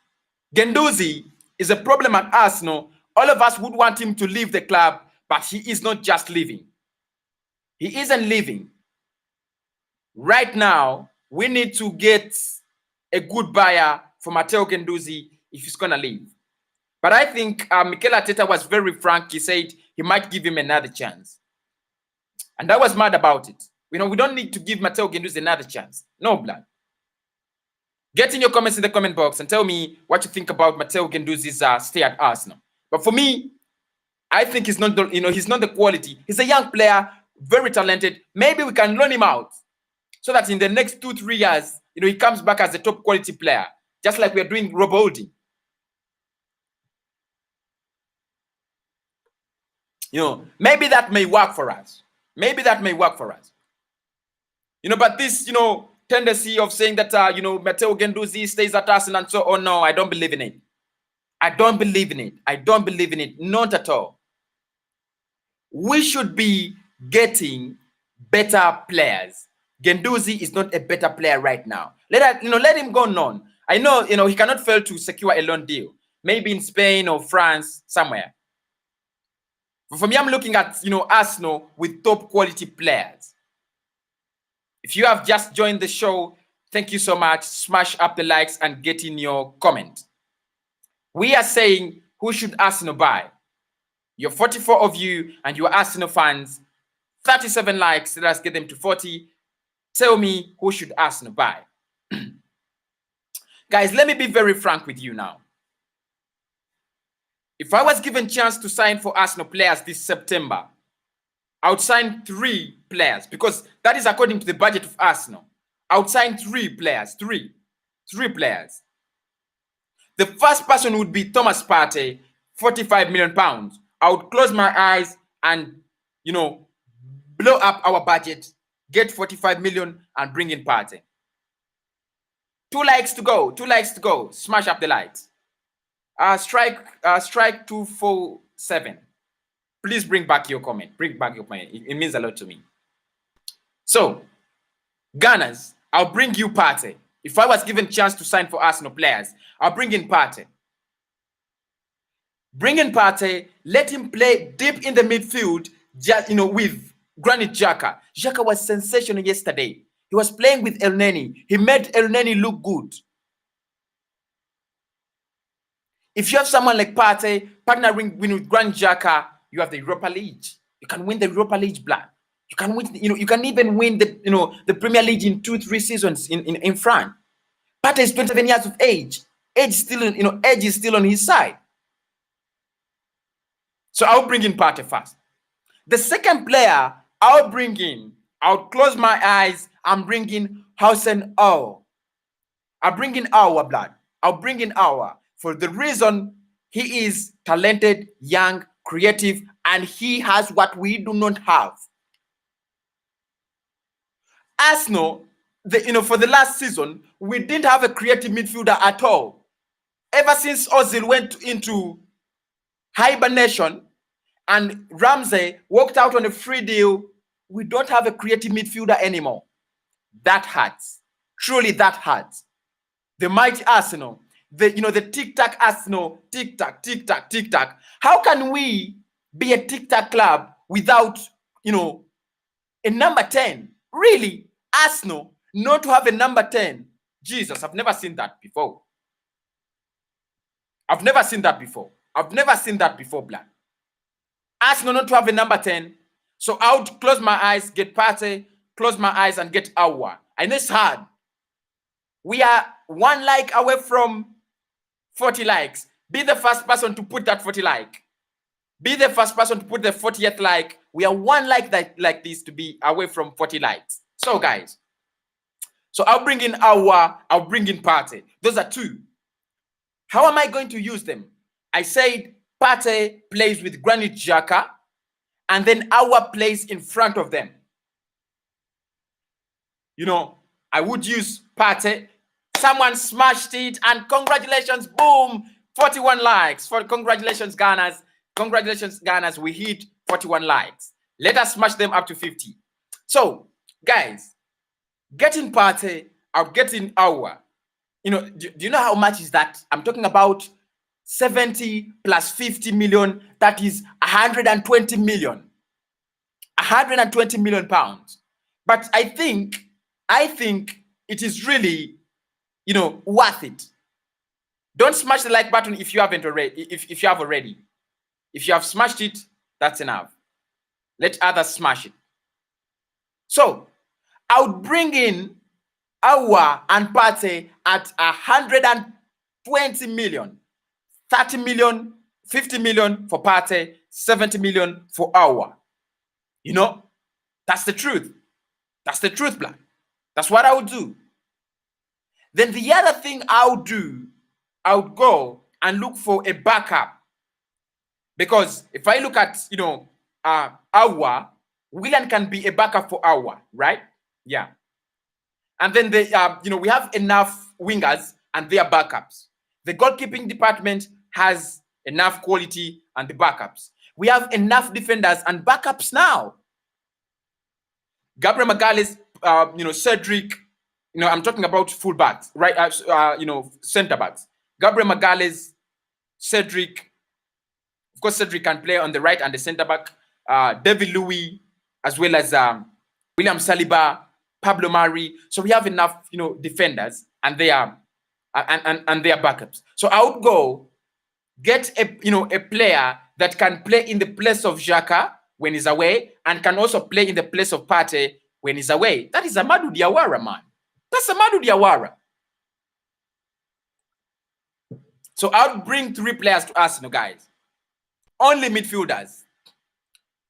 Guendouzi is a problem at Arsenal. All of us would want him to leave the club, but he is not just leaving. He isn't leaving. Right now, we need to get a good buyer for Matteo Guendouzi if he's going to leave. But I think Mikel Arteta was very frank. He said he might give him another chance. And I was mad about it. We don't need to give Matteo Guendouzi another chance. No, blood. Get in your comments in the comment box and tell me what you think about Matteo Guendouzi's stay at Arsenal. But for me, I think he's not he's not the quality. He's a young player, very talented. Maybe we can loan him out so that in the next 2-3 years, he comes back as a top quality player, just like we are doing Rob Holding. Maybe that may work for us. Maybe that may work for us. But this, tendency of saying that, Matteo Guendouzi stays at Arsenal and so on, no, I don't believe in it. I don't believe in it. I don't believe in it. Not at all. We should be getting better players. Guendouzi is not a better player right now. Let him go on. I know, he cannot fail to secure a loan deal. Maybe in Spain or France, somewhere. But for me, I'm looking at, Arsenal with top quality players. If you have just joined the show, thank you so much. Smash up the likes and get in your comment. We are saying, who should Arsenal buy? You're 44 of you and you're Arsenal fans. 37 likes, let us get them to 40. Tell me, who should Arsenal buy? Guys, let me be very frank with you now. If I was given chance to sign for Arsenal players this September, I would sign 3 players because that is according to the budget of Arsenal. I would sign 3 players, 3 players. The first person would be Thomas Partey, 45 million pounds. I would close my eyes and, blow up our budget, get 45 million and bring in Partey. 2 likes to go, 2 likes to go. Smash up the likes. Strike 247. Please bring back your comment. Bring back your comment. It means a lot to me. So, Gunners, I'll bring you Partey. If I was given chance to sign for Arsenal players, I'll bring in Partey. Bring in Partey, let him play deep in the midfield, just, with Granit Xhaka. Xhaka was sensational yesterday. He was playing with El Neni. He made El Neni look good. If you have someone like Partey partnering with Granit Xhaka, you have the Europa League. You can win the Europa League, blood. You can win, you can even win the Premier League in 2-3 seasons in France. Partey is 27 years of age. Age is still on his side. So I'll bring in Partey first. The second player I'll bring in, I'll close my eyes and bring in Houssem Aouar. I'll bring in Aouar, blood. I'll bring in Aouar for the reason he is talented, young, creative, and he has what we do not have. Arsenal, for the last season, we didn't have a creative midfielder at all. Ever since Ozil went into hibernation and Ramsey walked out on a free deal, we don't have a creative midfielder anymore. That hurts. Truly, that hurts. The mighty Arsenal, the tic-tac Arsenal, tic-tac, tic-tac, tic-tac. How can we be a tic-tac club without, a number 10? Really, Arsenal not to have a number 10? Jesus, I've never seen that before. I've never seen that before. I've never seen that before, Black. Arsenal not to have a number 10. So I would close my eyes, get Partey, close my eyes and get Aouar. I know it's hard. We are 1 like away from 40 likes. Be the first person to put that 40 like. Be the first person to put the 40th like. We are 1 like this to be away from 40 likes. So guys, so I'll bring in Aouar, I'll bring in Partey. Those are 2. How am I going to use them? I said Partey plays with Granit Xhaka, and then Aouar plays in front of them. I would use Partey. Someone smashed it, and congratulations, boom, 41 likes. Congratulations, Gunners. Congratulations, Gunners. We hit 41 likes. Let us smash them up to 50. So, guys, getting Partey, I'll get in Aouar. Do you know how much is that? I'm talking about 70 plus 50 million. That is 120 million. 120 million pounds. But I think it is really, worth it. Don't smash the like button if you haven't already. If you have already. If you have smashed it, that's enough. Let others smash it. So, I would bring in Aouar and Partey at 120 million. 30 million, 50 million for Partey, 70 million for Aouar. That's the truth. That's the truth, Black. That's what I would do. Then the other thing I would do, I would go and look for a backup. Because if I look at, Aouar, Willian can be a backup for Aouar, right? Yeah. And then we have enough wingers and their backups. The goalkeeping department has enough quality and the backups. We have enough defenders and backups now. Gabriel Magalhaes, Cedric, I'm talking about fullbacks, right? Center backs. Gabriel Magalhaes, Cedric. Of course, Cedric can play on the right and the center back. David Louis, as well as William Saliba, Pablo Mari. So we have enough, defenders and their backups. So I would go get a player that can play in the place of Xhaka when he's away and can also play in the place of Partey when he's away. That is Amadou Diawara, man. That's Amadou Diawara. So I'll bring 3 players to Arsenal, guys. Only midfielders.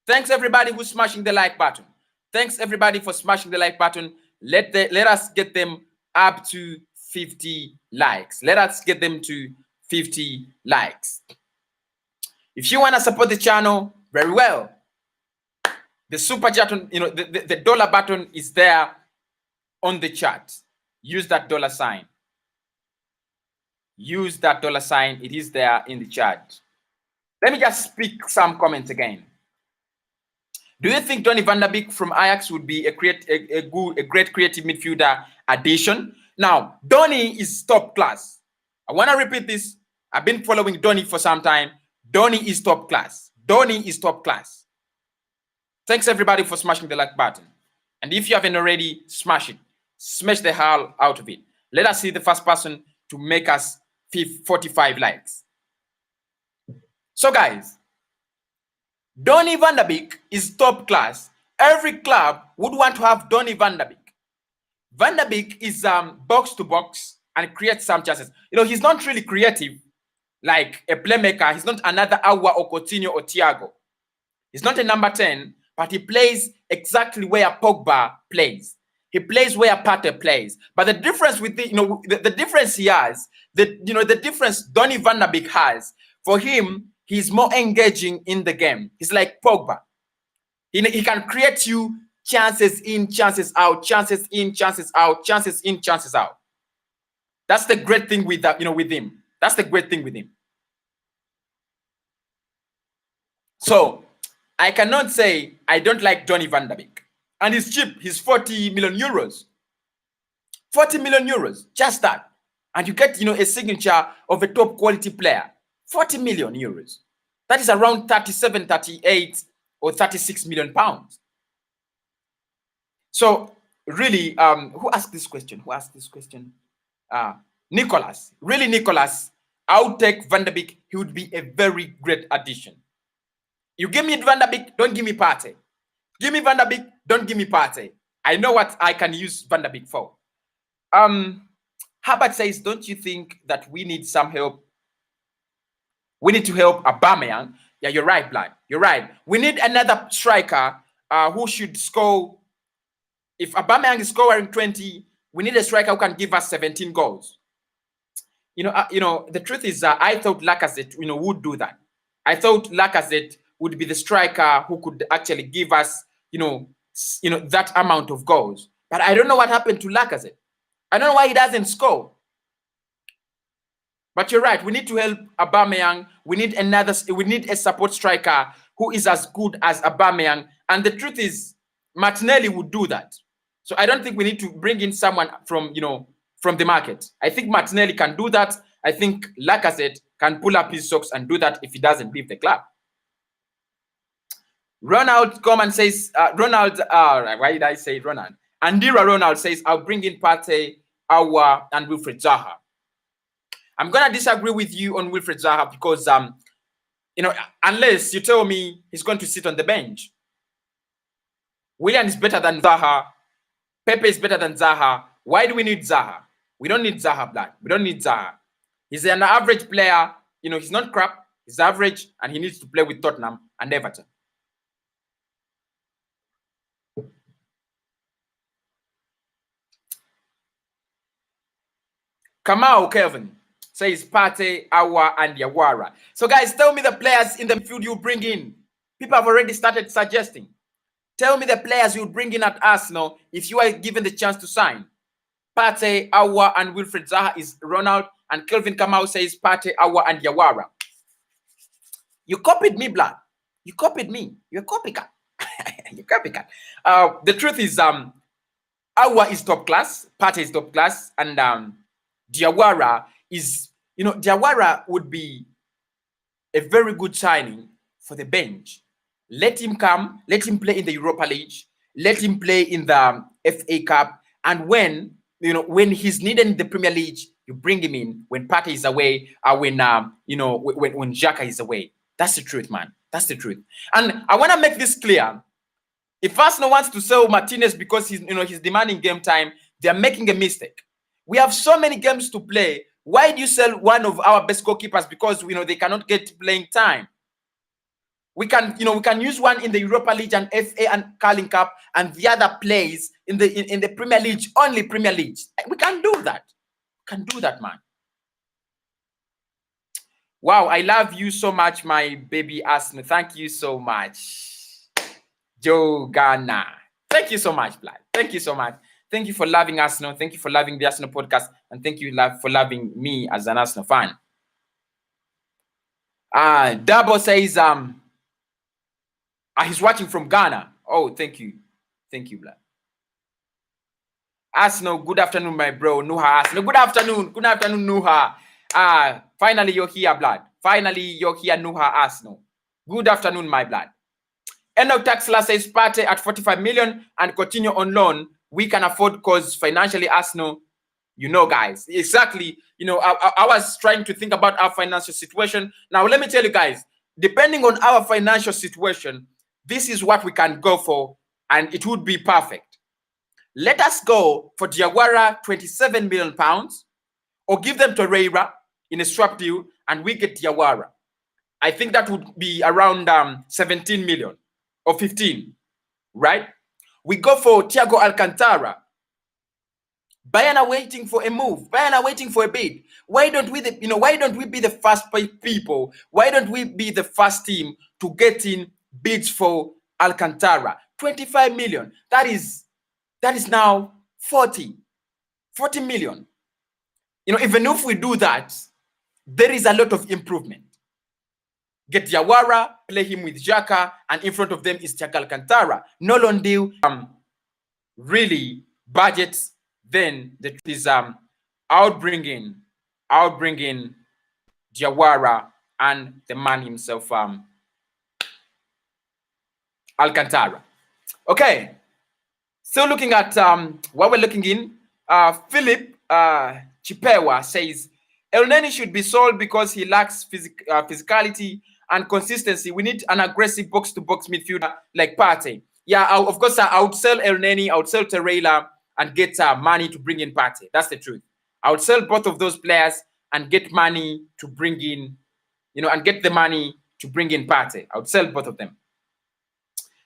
Thanks everybody who's smashing the like button. Thanks everybody for smashing the like button. Let us get them up to 50 likes. Let us get them to 50 likes. If you want to support the channel, very well. The super chat, the dollar button is there on the chat. Use that dollar sign. Use that dollar sign. It is there in the chat. Let me just speak some comments again. Do you think Donny van der Beek from Ajax would be a great creative midfielder addition? Now, Donny is top class. I want to repeat this. I've been following Donny for some time. Donny is top class. Donny is top class. Thanks everybody for smashing the like button. And if you haven't already, smash it. Smash the hell out of it. Let us see the first person to make us 45 likes. So guys, Donny van der Beek is top class. Every club would want to have Donny van der Beek. Van der Beek is box to box and creates some chances. He's not really creative like a playmaker. He's not another Aouar or Coutinho or Thiago. He's not a number 10, but he plays exactly where Pogba plays. He plays where Partey plays. But the difference with the difference he has, the difference Donny van der Beek has, for him, he's more engaging in the game. He's like Pogba. He can create you chances in, chances out, chances in, chances out, chances in, chances out. That's the great thing with that, with him. That's the great thing with him. So I cannot say I don't like Donny van der Beek. And he's cheap. He's 40 million euros. 40 million euros. Just that. And you get, a signature of a top quality player. 40 million euros. That is around 37, 38, or 36 million pounds. So really, who asked this question? Who asked this question? Nicholas. Really, Nicholas, I would take Van der Beek. He would be a very great addition. You give me Van der Beek, don't give me Partey. Give me Van der Beek, don't give me Partey. I know what I can use Van der Beek for. Herbert says, don't you think that we need some help? We need to help Aubameyang. Yeah, you're right, Blood. You're right. We need another striker who should score. If Aubameyang is scoring 20, we need a striker who can give us 17 goals. The truth is, I thought Lacazette, would do that. I thought Lacazette would be the striker who could actually give us, that amount of goals. But I don't know what happened to Lacazette. I don't know why he doesn't score. But you're right. We need to help Aubameyang. We need a support striker who is as good as Aubameyang. And the truth is, Martinelli would do that. So I don't think we need to bring in someone from the market. I think Martinelli can do that. I think Lacazette can pull up his socks and do that if he doesn't leave the club. Ronald Coleman says, why did I say Ronald? Andira Ronald says, I'll bring in Partey, Aouar, and Wilfried Zaha. I'm going to disagree with you on Wilfried Zaha because, unless you tell me he's going to sit on the bench. Willian is better than Zaha. Pepe is better than Zaha. Why do we need Zaha? We don't need Zaha, Blood. We don't need Zaha. He's an average player. He's not crap. He's average, and he needs to play with Tottenham and Everton. Kamau Kelvin says Partey, Aouar, and Diawara. So guys, tell me the players in the midfield you bring in. People have already started suggesting. Tell me the players you would bring in at Arsenal if you are given the chance to sign. Partey, Aouar, and Wilfried Zaha is Ronald, and Kelvin Kamau says Partey, Aouar, and Diawara. You copied me, blood. You copied me. You're a copycat. You're a copycat. The truth is, Aouar is top class, Partey is top class, and Diawara is, Diawara would be a very good signing for the bench. Let him come, let him play in the Europa League, let him play in the FA Cup, and when he's needed in the Premier League, you bring him in when Partey is away, or when Xhaka is away. That's the truth, man. That's the truth. And I want to make this clear. If Arsenal wants to sell Martinez because he's demanding game time, they're making a mistake. We have so many games to play. Why do you sell one of our best goalkeepers because they cannot get playing time? We can use one in the Europa League and FA and Carling Cup, and the other plays in the Premier League, only Premier League. We can do that. We can do that, man. Wow, I love you so much, my baby Arsenal. Thank you so much. Joe Ghana. Thank you so much, Vlad. Thank you so much. Thank you for loving Arsenal. Thank you for loving the Arsenal podcast. And thank you for loving me as an Arsenal fan. Dabo says, he's watching from Ghana. Oh, thank you. Thank you, Vlad. Arsenal, good afternoon, my bro. Nuha Arsenal. Good afternoon. Good afternoon, Nuha. Finally, you're here, blood. Finally, you're here, Nuha Arsenal. Good afternoon, my blood. Enoch Taxler says Partey at 45 million and continue on loan. We can afford because financially, Arsenal, guys. Exactly. I was trying to think about our financial situation. Now, let me tell you guys, depending on our financial situation, this is what we can go for, and it would be perfect. Let us go for Diawara, 27 million pounds, or give them to Torreira in a swap deal, and we get Diawara. I think that would be around 17 million or 15, right? We go for Thiago Alcantara. Bayern are waiting for a move. Bayern are waiting for a bid. Why don't we be the first people? Why don't we be the first team to get in bids for Alcantara? 25 million. That is now 40 million. Even if we do that, there is a lot of improvement. Get Diawara, play him with Xhaka, and in front of them is Thiago Alcantara. No loan deal. Really budgets. Then the truth is outbringing Diawara and the man himself, Alcantara. Okay. Still looking at what we're looking in. Philip Chipewa says Elneny should be sold because he lacks physicality and consistency. We need an aggressive box-to-box midfielder like Partey. Yeah, of course, I would sell Elneny, I would sell Torreira, and get money to bring in Partey. That's the truth. I would sell both of those players and get money to bring in, and get the money to bring in Partey. I would sell both of them.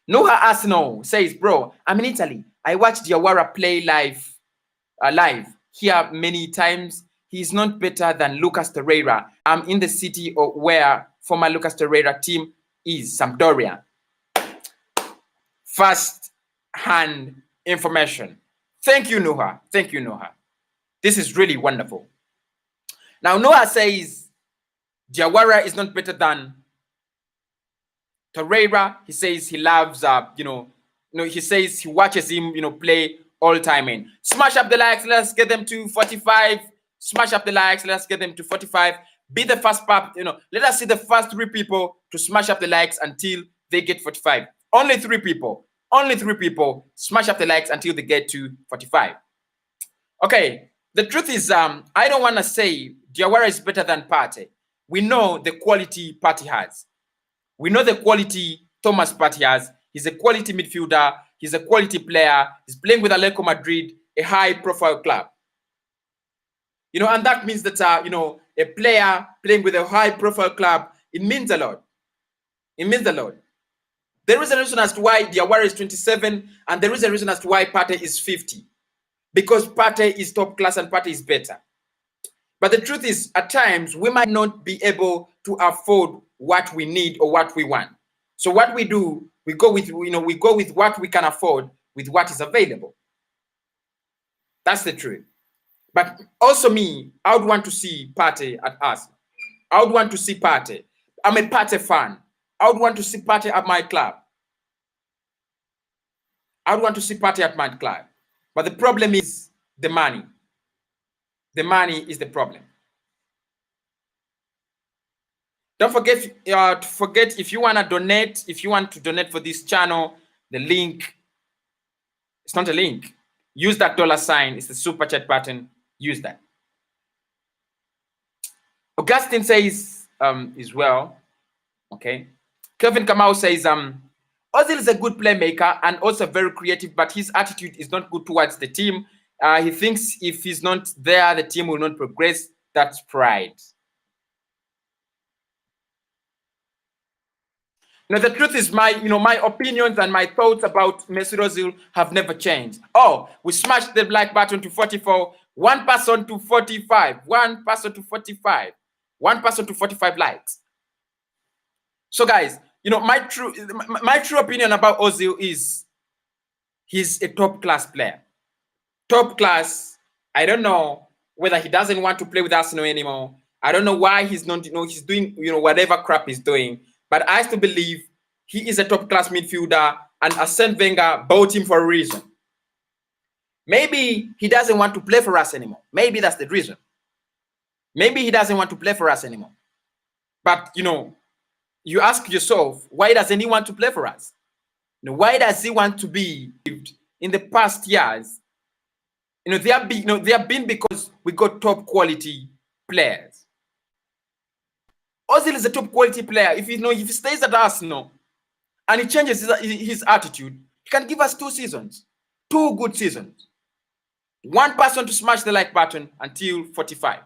Noah Arsenal says, bro, I'm in Italy. I watched Diawara play live here many times. He's not better than Lucas Torreira. I'm in the city where former Lucas Torreira team is, Sampdoria. First-hand information. Thank you, Noah. Thank you, Noah. This is really wonderful. Now, Noah says Diawara is not better than Torreira. He says he loves, he says he watches him, play all time in. Smash up the likes. Let's get them to 45. Smash up the likes. Let's get them to 45. Be the first part, let us see the first 3 people to smash up the likes until they get 45. Only 3 people. Only 3 people smash up the likes until they get to 45. Okay, the truth is, I don't want to say Diawara is better than Partey. We know the quality Partey has. We know the quality Thomas Partey has. He's a quality midfielder. He's a quality player. He's playing with Atletico Madrid, a high-profile club. And that means that, a player playing with a high-profile club, it means a lot. It means a lot. There is a reason as to why Diawara is 27, and there is a reason as to why Partey is 50. Because Partey is top class and Partey is better. But the truth is, at times, we might not be able to afford what we need or what we want. So what we do, we go with what we can afford, with what is available. That's the truth. But also me, I would want to see Partey at Arsenal. I would want to see Partey. I'm a Partey fan. I would want to see Partey at my club. I would want to see Partey at my club. But the problem is the money. The money is the problem. Don't forget if you want to donate, for this channel, the link, it's not a link. Use that $sign. It's the super chat button. Use that. Augustine says as well. Okay. Kevin Kamau says Ozil is a good playmaker and also very creative, but his attitude is not good towards the team. He thinks if he's not there, the team will not progress. That's pride. The truth is my opinions and my thoughts about Mesut Ozil have never changed. Oh, we smashed the like button to 44, one person to 45, one person to 45, one person to 45 likes. So guys, my true opinion about Ozil is he's a top class player. Top class. I don't know whether he doesn't want to play with Arsenal anymore. I don't know why he's not, he's doing, whatever crap he's doing. But I still believe he is a top-class midfielder, and Arsene Wenger bought him for a reason. Maybe he doesn't want to play for us anymore. Maybe that's the reason. Maybe he doesn't want to play for us anymore. But, you ask yourself, why doesn't he want to play for us? Why does he want to be in the past years? They have been because we got top-quality players. Ozil is a top quality player. If he stays at Arsenal and he changes his attitude, he can give us 2 seasons, 2 good seasons. One person to smash the like button until 45.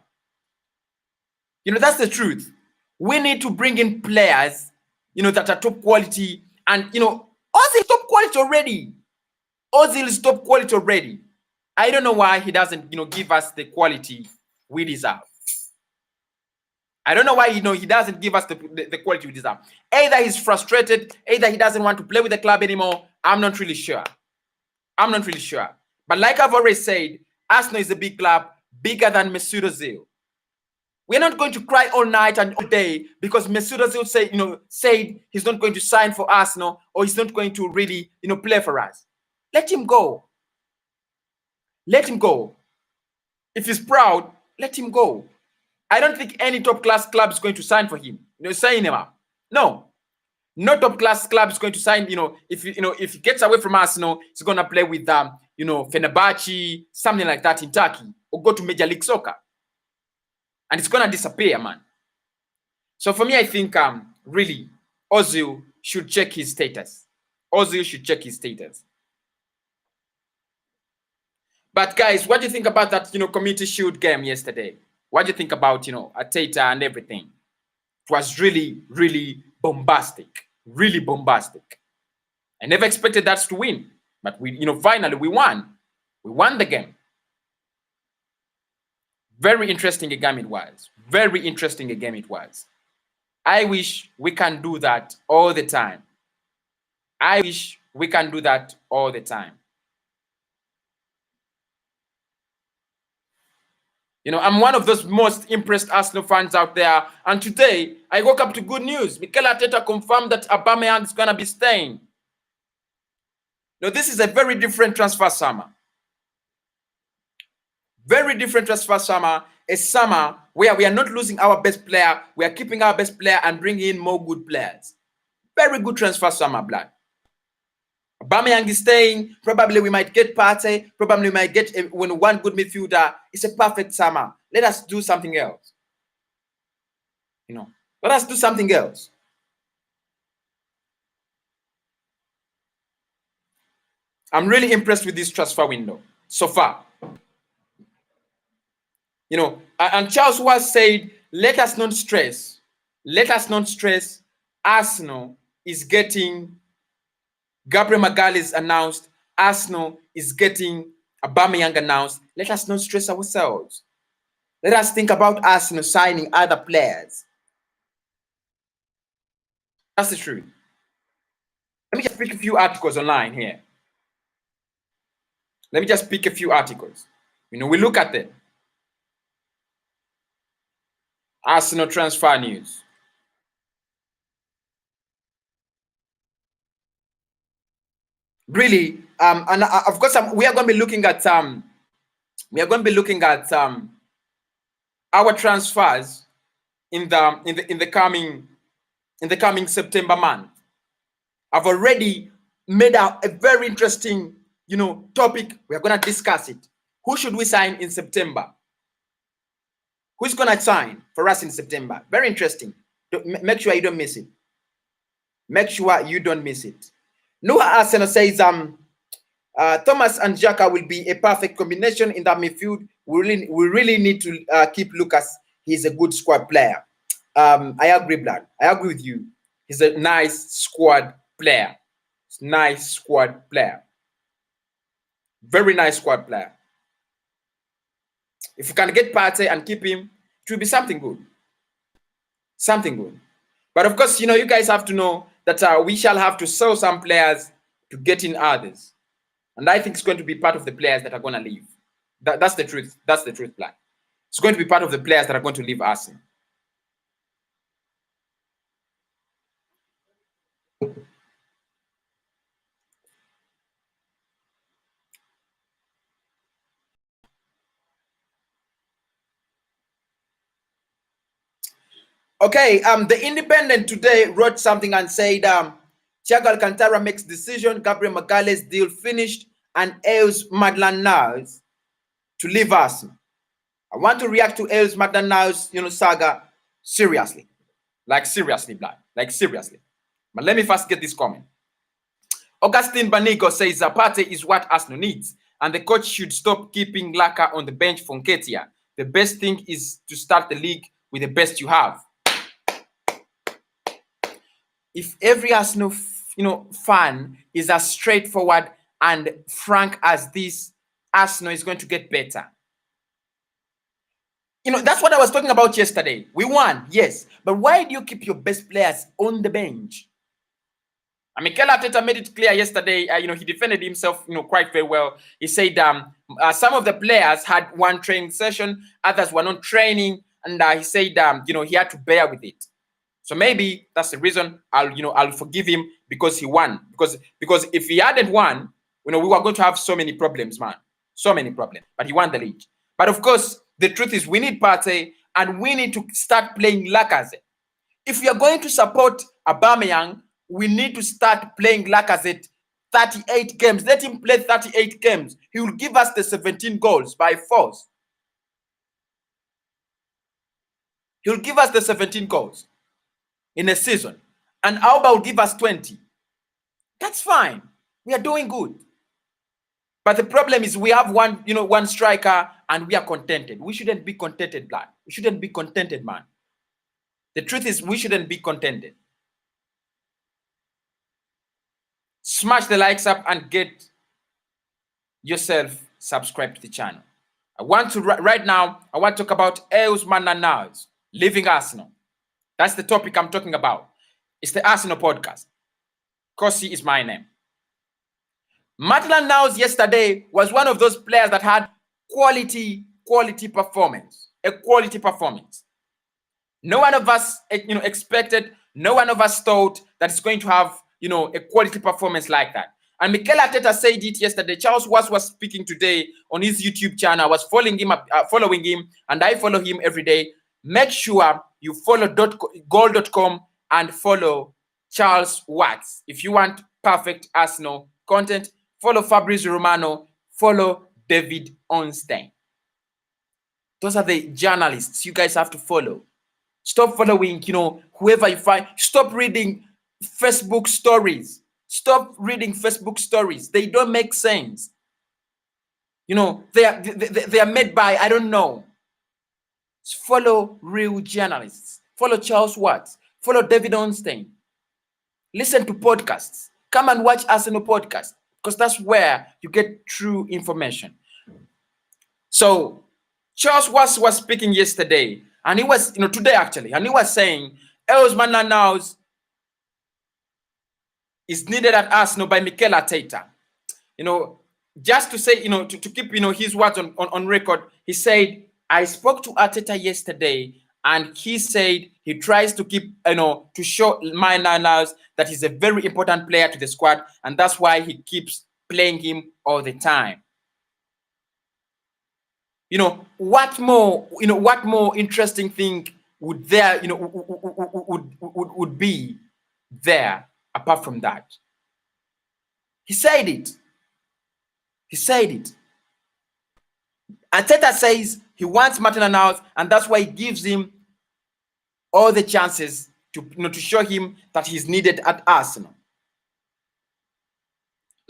That's the truth. We need to bring in players, that are top quality, and Ozil is top quality already. Ozil is top quality already. I don't know why he doesn't, give us the quality we deserve. I don't know why, he doesn't give us the quality we deserve. Either he's frustrated, either he doesn't want to play with the club anymore. I'm not really sure. But like I've already said, Arsenal is a big club, bigger than Mesut Ozil. We're not going to cry all night and all day because Mesut Ozil said he's not going to sign for Arsenal, or he's not going to really, play for us. Let him go. Let him go. If he's proud, let him go. I don't think any top-class club is going to sign for him. Sign him up. No top-class club is going to sign. If he gets away from Arsenal, he's going to play with Fenerbahce, something like that in Turkey, or go to Major League Soccer, and it's going to disappear, man. So for me, I think really Ozil should check his status. But guys, what do you think about that Community Shield game yesterday? What do you think about, Arteta and everything? It was really, really bombastic. Really bombastic. I never expected that to win. But finally we won. We won the game. Very interesting a game it was. Very interesting a game it was. I wish we can do that all the time. I'm one of those most impressed Arsenal fans out there. And today, I woke up to good news. Mikel Arteta confirmed that Aubameyang is going to be staying. This is a very different transfer summer. Very different transfer summer. A summer where we are not losing our best player. We are keeping our best player and bringing in more good players. Very good transfer summer, blood. Aubameyang is staying. Probably we might get Partey. Probably we might get one good midfielder. It's a perfect summer. Let us do something else. Let us do something else. I'm really impressed with this transfer window so far. And Charles was said, let us not stress. Arsenal is getting Gabriel Magalhaes announced. Arsenal is getting Aubameyang announced. Let us not stress ourselves. Let us think about Arsenal signing other players. That's the truth. Let me just pick a few articles online here. Let me just pick a few articles. We look at them. Arsenal transfer news. Really, and of course, we are going to be looking at our transfers in the coming September month. I've already made a very interesting topic. We are going to discuss it. Who should we sign in September? Who's going to sign for us in September? Very interesting. Make sure you don't miss it. Make sure you don't miss it. Noah Arsenal says Thomas and Xhaka will be a perfect combination in that midfield. We really need to keep Lucas. He's a good squad player. I agree, Blood. I agree with you. He's a nice squad player. Nice squad player. Very nice squad player. If you can get Partey and keep him, it will be something good. Something good. But of course, you guys have to know that we shall have to sell some players to get in others. And I think it's going to be part of the players that are going to leave. That's the truth. That's the truth, Plan. It's going to be part of the players that are going to leave Arsenal. Okay, the Independent today wrote something and said, Thiago Alcantara makes decision, Gabriel Magalhaes deal finished, and Els Maitland-Niles to leave Arsenal. I want to react to Els Maitland-Niles, saga seriously. Like seriously, Blood. Like seriously. But let me first get this comment. Augustine Banigo says Zapata is what Arsenal needs, and the coach should stop keeping Laka on the bench for Nketiah. The best thing is to start the league with the best you have. If every Arsenal, fan is as straightforward and frank as this, Arsenal is going to get better. That's what I was talking about yesterday. We won, yes, but why do you keep your best players on the bench? Mikel Arteta made it clear yesterday. He defended himself, quite very well. He said some of the players had one training session, others were not training, and he said he had to bear with it. So maybe that's the reason I'll forgive him because he won. Because if he hadn't won, we were going to have so many problems, man. So many problems. But he won the league. But of course, the truth is we need Partey and we need to start playing Lacazette. If we are going to support Aubameyang, we need to start playing Lacazette 38 games. Let him play 38 games. He will give us the 17 goals by force. He'll give us the 17 goals in a season, and Auba will give us 20. That's fine. We are doing good. But the problem is we have one striker and we are contented. We shouldn't be contented, Blood. We shouldn't be contented, man. The truth is we shouldn't be contented. Smash the likes up and get yourself subscribed to the channel. Right now, I want to talk about Els Maitland-Niles leaving Arsenal. That's the topic I'm talking about. It's the Arsenal podcast. Kosi is my name. Maitland-Niles yesterday was one of those players that had quality performance. A quality performance. No one of us expected, no one of us thought that it's going to have a quality performance like that. And Mikel Arteta said it yesterday. Charles was speaking today on his YouTube channel. I was following him, and I follow him every day. Make sure you follow goal.com and follow Charles Watts. If you want perfect Arsenal content, follow Fabrizio Romano, follow David Ornstein. Those are the journalists you guys have to follow. Stop following, whoever you find. Stop reading Facebook stories. Stop reading Facebook stories. They don't make sense. They are made by, I don't know. Follow real journalists. Follow Charles Watts. Follow David Ornstein. Listen to podcasts. Come and watch Arsenal podcast because that's where you get true information. So Charles Watts was speaking yesterday, and he was, today actually, and he was saying Els Maitland-Niles is needed at Arsenal by Mikel Arteta. Just to say, to keep, his words on record, he said, I spoke to Arteta yesterday, and he said he tries to keep, to show Maitland-Niles that he's a very important player to the squad, and that's why he keeps playing him all the time. What more interesting thing would there, would be there apart from that? He said it. He said it. Arteta says he wants Maitland-Niles, and that's why he gives him all the chances to show him that he's needed at Arsenal.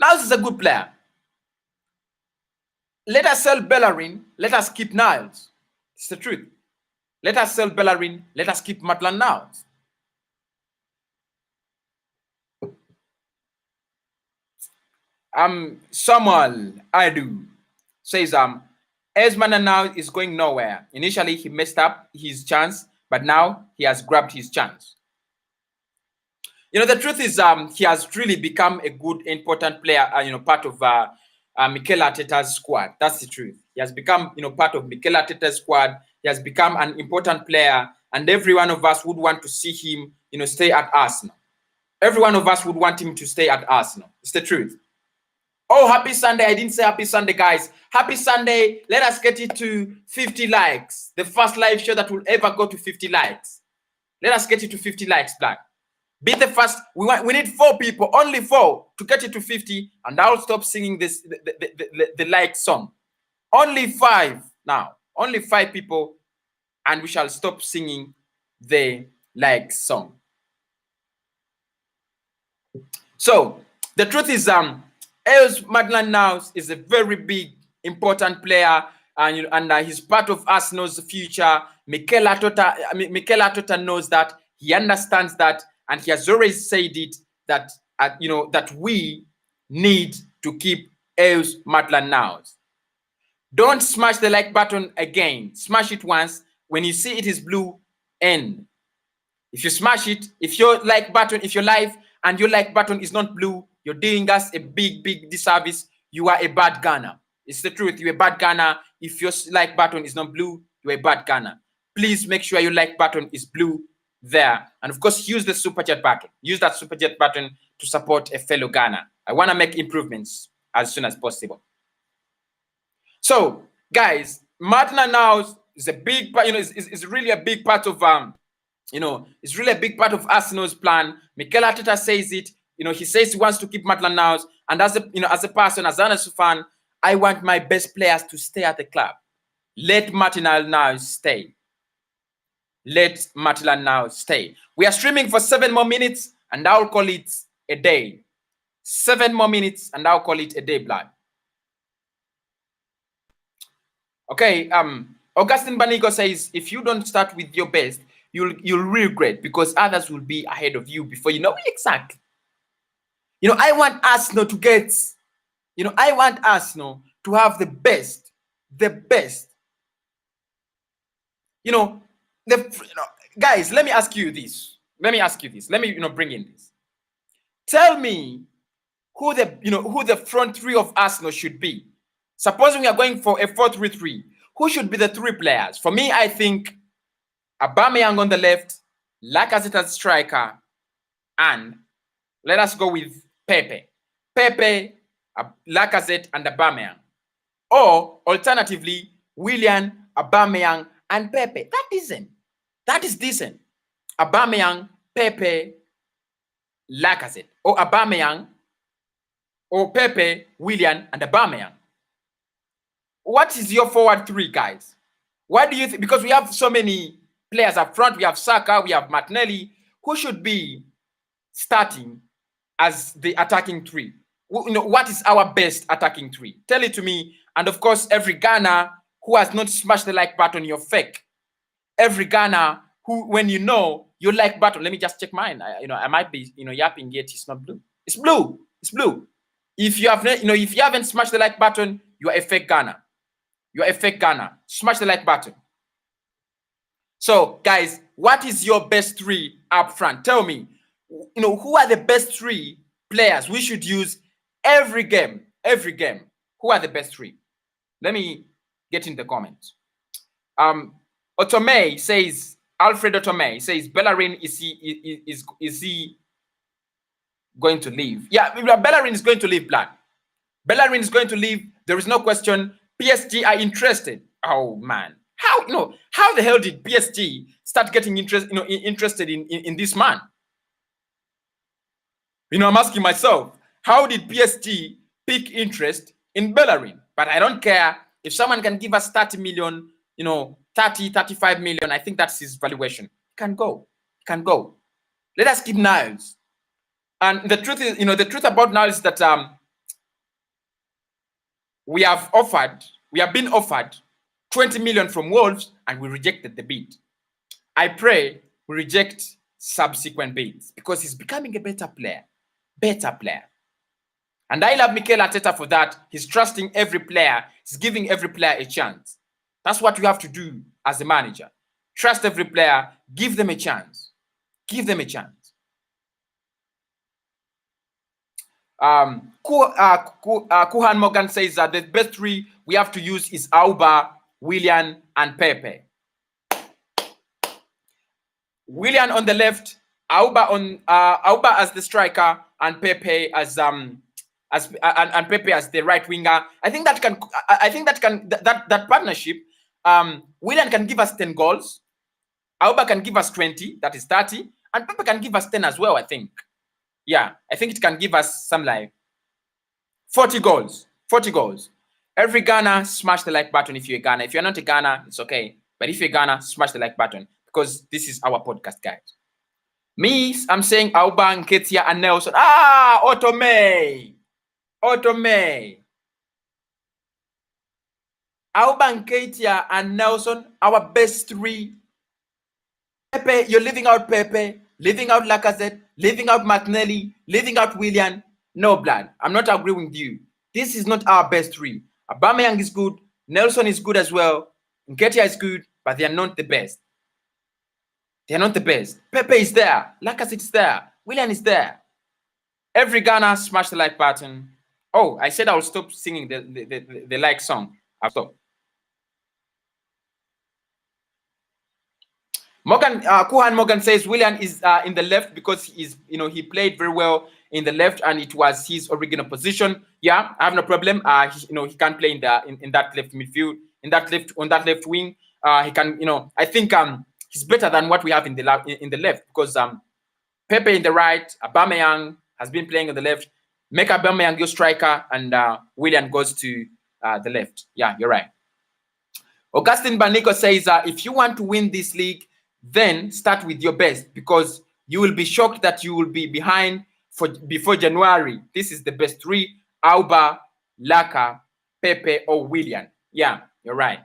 Niles is a good player. Let us sell Bellerin, let us keep Niles. It's the truth. Let us sell Bellerin, let us keep Maitland-Niles. Samuel Adu says Esman now is going nowhere. Initially he messed up his chance, but now he has grabbed his chance. The truth is he has really become a good, important player, part of Mikel Arteta's squad. That's the truth. He has become, part of Mikel Arteta's squad. He has become an important player, and every one of us would want to see him, stay at Arsenal. Every one of us would want him to stay at Arsenal. It's the truth. Oh, happy Sunday. I didn't say happy Sunday, guys. Happy Sunday. Let us get it to 50 likes. The first live show that will ever go to 50 likes. Let us get it to 50 likes, Black. Be the first. We need 4 people, only 4, to get it to 50, and I'll stop singing this the like song. Only 5 now. Only 5 people, and we shall stop singing the like song. So the truth is Maitland-Niles is a very big, important player, and he's part of Arsenal's future. Mikel Arteta knows that. He understands that, and he has always said it that that we need to keep Maitland-Niles. Don't smash the like button again. Smash it once. When you see it is blue, end. If you smash it, if your like button, if you're live and your like button is not blue, you're doing us a big disservice. You are a bad Ghana. It's the truth. You're a bad Ghana. If your like button is not blue, you're a bad Ghana. Please make sure your like button is blue there. And of course, use the super chat button. Use that super chat button to support a fellow Ghana. I want to make improvements as soon as possible. So, guys, Maitland-Niles is a big, is really a big part of it's really a big part of Arsenal's plan. Mikel Arteta says it. He says he wants to keep Maitland-Niles, and as a person, as an Arsenal fan, I want my best players to stay at the club. Let Maitland-Niles stay. Let Maitland-Niles stay. We are streaming for 7 more minutes, and I'll call it a day. 7 more minutes, and I'll call it a day, blood. Okay. Augustine Banigo says, if you don't start with your best, you'll regret, because others will be ahead of you before you know exactly. I want Arsenal to get, I want Arsenal to have the best. Guys, let me ask you this. Let me, bring in this. Tell me who the front 3 of Arsenal should be. Supposing we are going for a 4-3-3, who should be the 3 players? For me, I think Aubameyang on the left, Lacazette as striker, and let us go with Pepe, Lacazette, and Aubameyang. Or alternatively, Willian, Aubameyang, and Pepe. That is decent. Aubameyang, Pepe, Lacazette. Or Aubameyang, or Pepe, Willian, and Aubameyang. What is your forward 3, guys? What do you think? Because we have so many players up front. We have Saka, we have Martinelli. Who should be starting as the attacking 3? What is our best attacking 3? Tell it to me. And of course, every Ghana who has not smashed the like button, you're fake. Every Ghana who, when your like button, let me just check mine. I might be, yapping yet it's not blue. It's blue. It's blue. If you have, if you haven't smashed the like button, you are a fake Ghana. You're a fake Ghana. Smash the like button. So, guys, what is your best 3 up front? Tell me, who are the best 3 players we should use every game. Who are the best 3? Let me get in the comments. Otome says, Alfred Otome says, Bellerin, is he going to leave? Yeah, Bellerin is going to leave, Blood. Bellerin is going to leave. There is no question. PSG are interested. Oh man, how the hell did PSG start getting interested in this man? I'm asking myself, how did PSG pick interest in Bellerin? But I don't care if someone can give us 30 million, 30, 35 million. I think that's his valuation. He can go. Let us keep Niles. And the truth is, the truth about Niles is that we have been offered 20 million from Wolves, and we rejected the bid. I pray we reject subsequent bids because he's becoming a better player. And I love Mikel Arteta for that. He's trusting every player. He's giving every player a chance. That's what you have to do as a manager. Trust every player. Give them a chance. Kuhan Morgan says that the best 3 we have to use is Auba, Willian, and Pepe. Willian on the left, Auba as the striker, and Pepe as Pepe as the right winger. I think that partnership, Willian can give us 10 goals, Auba can give us 20, that is 30, and Pepe can give us 10 as well, I think. Yeah, I think it can give us some like 40 goals. Every Ghana, smash the like button if you're a Ghana. If you're not a Ghana, it's okay. But if you're Ghana, smash the like button because this is our podcast, guys. Me, I'm saying Auba, Nketiah, and Nelson. Otome. Auba, Nketiah, and Nelson, our best 3. Pepe, you're leaving out Pepe, leaving out Lacazette, leaving out Martinelli, leaving out Willian. No, Blood. I'm not agreeing with you. This is not our best 3. Aubameyang is good. Nelson is good as well. Nketiah is good, but they are not the best. Pepe is there. Lacazette is there. Willian is there. Every Ghana, smash the like button. Oh, I said I will stop singing the like song. I'll stop. Kuhan Morgan says Willian is in the left because he played very well in the left and it was his original position. Yeah, I have no problem. He can play in that left midfield, on that left wing. He can, I think he's better than what we have in the left because Pepe in the right, Aubameyang has been playing on the left. Make Aubameyang your striker and Willian goes to the left. Yeah, you're right. Augustine Banico says if you want to win this league, then start with your best because you will be shocked that you will be behind before January. This is the best 3: Auba, Laka, Pepe, or Willian. Yeah, you're right.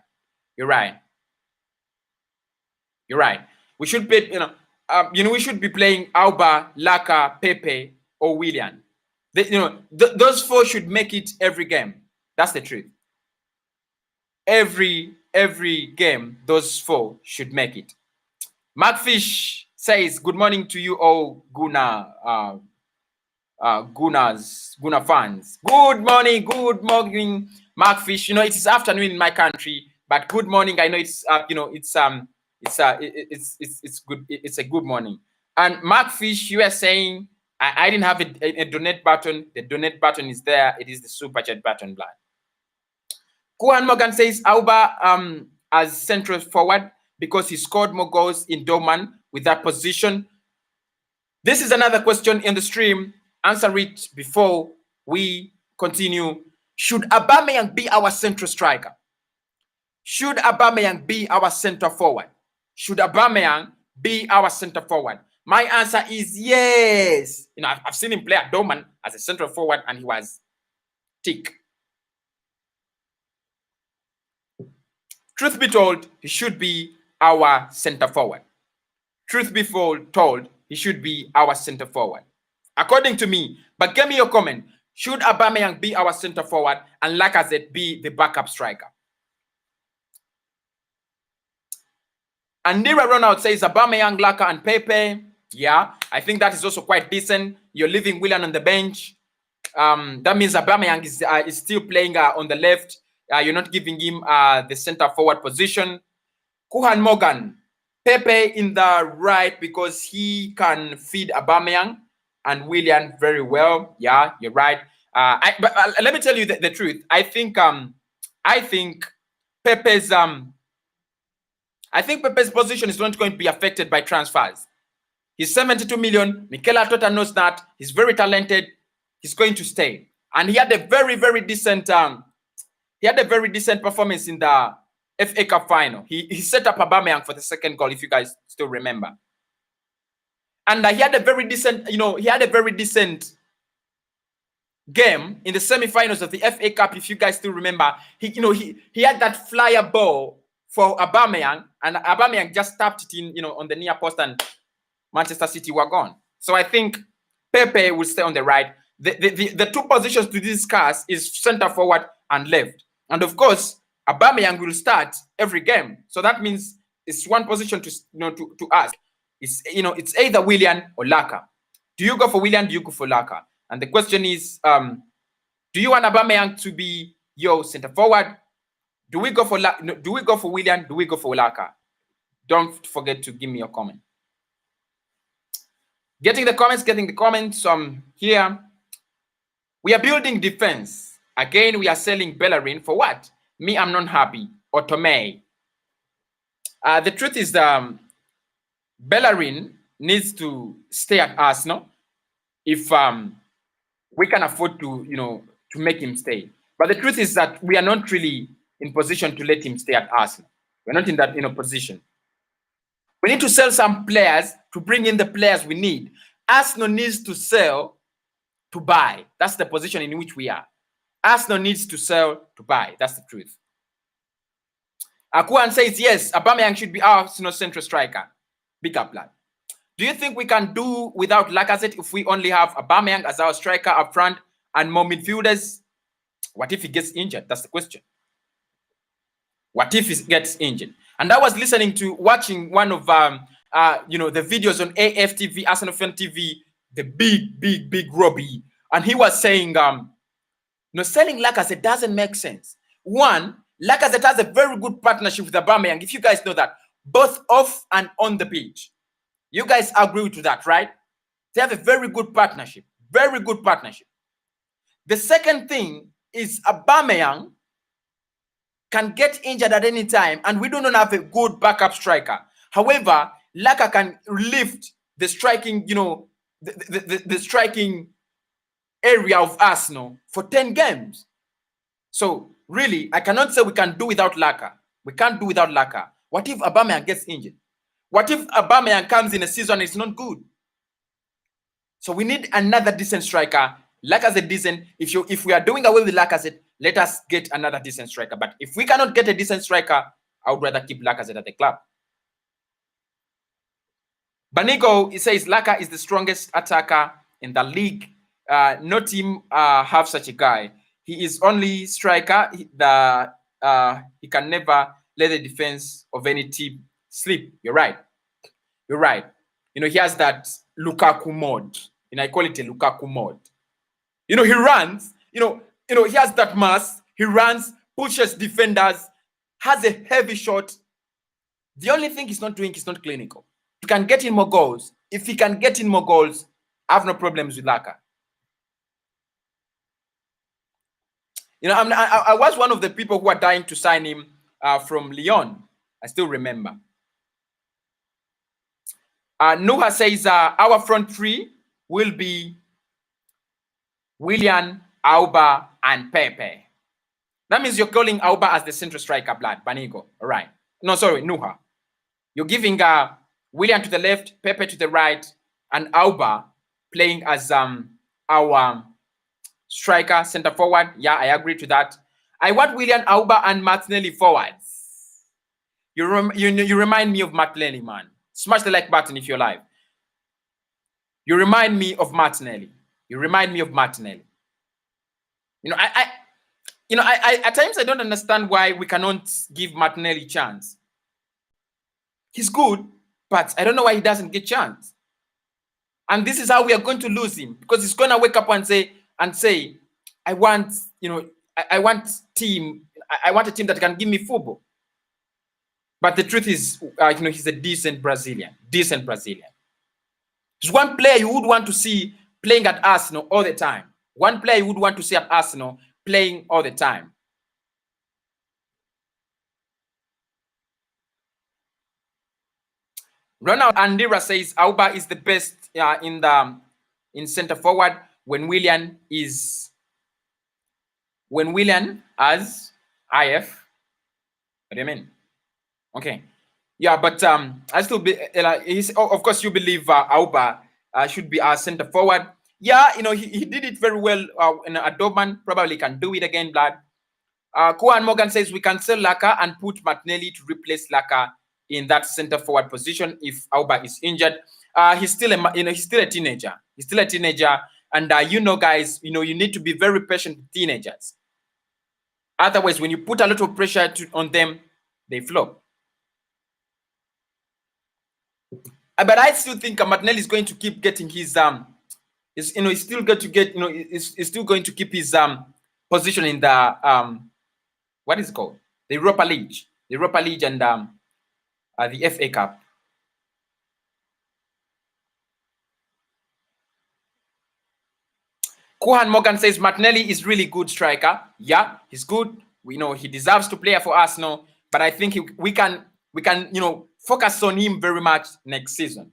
We should be, we should be playing Auba, Laka, Pepe, or Willian. Those 4 should make it every game. That's the truth. Every game, those 4 should make it. Markfish says, good morning to you all, Guna fans. Good morning, Markfish. It is afternoon in my country, but good morning. I know it's good. It's a good morning. And Markfish, you are saying I didn't have a donate button. The donate button is there. It is the super chat button, Blood. Kuhan Morgan says Auba as central forward because he scored more goals in Dortmund with that position. This is another question in the stream. Answer it before we continue. Should Aubameyang be our central striker? Should Aubameyang be our center forward? Should Aubameyang be our center forward? My answer is yes. I've seen him play at Dortmund as a central forward and he was tick. Truth be told, he should be our center forward. Truth be told, he should be our center forward. According to me, but give me your comment. Should Aubameyang be our center forward and Lacazette be the backup striker? And Nira Ronald says Aubameyang, Laka, and Pepe. Yeah, I think that is also quite decent. you're leaving Willian on the bench. That means Aubameyang is still playing on the left. You're not giving him the center forward position. Kuhan Morgan, Pepe in the right because he can feed Aubameyang and Willian very well. Yeah, you're right. But let me tell you the truth. I think Pepe's position is not going to be affected by transfers. He's 72 million. Mikel Arteta knows that. He's very talented. He's going to stay. And he had a very, very decent performance in the FA Cup final. He set up Aubameyang for the second goal, if you guys still remember. And he had a very decent, game in the semi-finals of the FA Cup, if you guys still remember. He had that flyer ball for Aubameyang, and Aubameyang just tapped it in, on the near post, and Manchester City were gone. So I think Pepe will stay on the right. The two positions to discuss is center forward and left. And of course, Aubameyang will start every game. So that means it's one position to ask. It's either Willian or Laka. Do you go for Willian? Do you go for Laka? And the question is, do you want Aubameyang to be your center forward? Do we go for Willian? Do we go for Laka? Don't forget to give me your comment. Getting the comments here. We are building defense. Again, we are selling Bellerin for what? Me, I'm not happy. Or Tomei. The truth is, Bellerin needs to stay at Arsenal if we can afford to make him stay. But the truth is that we are not really in position to let him stay at Arsenal. We're not in that position. We need to sell some players to bring in the players we need. Arsenal needs to sell to buy. That's the position in which we are. Arsenal needs to sell to buy. That's the truth. Akuan says, yes, Aubameyang should be our central striker. Big up, lad. Do you think we can do without Lacazette if we only have Aubameyang as our striker up front and more midfielders? What if he gets injured? That's the question. What if he gets injured? And I was watching one of the videos on AFTV, Arsenal Fan TV, the big Robbie, and he was saying, selling Lacazette doesn't make sense. One, Lacazette has a very good partnership with Aubameyang. If you guys know that, both off and on the pitch, you guys agree to that, right? They have a very good partnership. Very good partnership. The second thing is Aubameyang can get injured at any time, and we do not have a good backup striker. However, Laka can lift the striking, the striking area of Arsenal for 10 games. So really, I cannot say we can do without Laka. We can't do without Laka. What if Aubameyang gets injured? What if Aubameyang comes in a season and it's not good? So we need another decent striker. Lacazette decent. If we are doing away with Lacazette, let us get another decent striker. But if we cannot get a decent striker, I would rather keep Lacazette at the club. Banigo, he says Laka is the strongest attacker in the league. No team have such a guy. He is only striker. He can never let the defense of any team sleep. You're right. You're right. He has that Lukaku mode. I call it a Lukaku mode. He runs. He has that mass. He runs, pushes defenders, has a heavy shot. The only thing he's not doing is not clinical. He can get in more goals. If he can get in more goals, I have no problems with Laka. I was one of the people who are dying to sign him from Lyon. I still remember. Nuha says our front three will be Willian, Auba, and Pepe. That means you're calling Auba as the central striker, blood. Banigo. All right. No, sorry, Nuha. You're giving Willian to the left, Pepe to the right, and Auba playing as our striker, center forward. Yeah, I agree to that. I want Willian, Auba, and Martinelli forwards. You remind me of Martinelli, man. Smash the like button if you're live. You remind me of Martinelli. I at times I don't understand why we cannot give Martinelli a chance. He's good, but I don't know why he doesn't get chance. And this is how we are going to lose him, because he's going to wake up and say, I want, I want a team that can give me football. But the truth is, he's a decent Brazilian. He's one player you would want to see playing at Arsenal all the time. One player you would want to see at Arsenal playing all the time. Ronald Andira says Aouar is the best in center forward when Willian as IF. What do you mean? Okay, yeah, but I still be of course you believe Aouar should be our center forward. Yeah, he did it very well in Dortmund. Probably can do it again, blood. Kuan Morgan says we can sell Laka and put Martinelli to replace Laka in that center forward position if Aouar is injured. He's still a teenager. And guys, you need to be very patient with teenagers. Otherwise, when you put a lot of pressure on them, they flop. But I still think Martinelli is going to keep getting his he's still going to get he's still going to keep his position in the what is it called, the Europa League and the FA Cup. Kuhan Morgan says Martinelli is really good striker. Yeah, he's good. We know he deserves to play for Arsenal, but I think we can focus on him very much next season.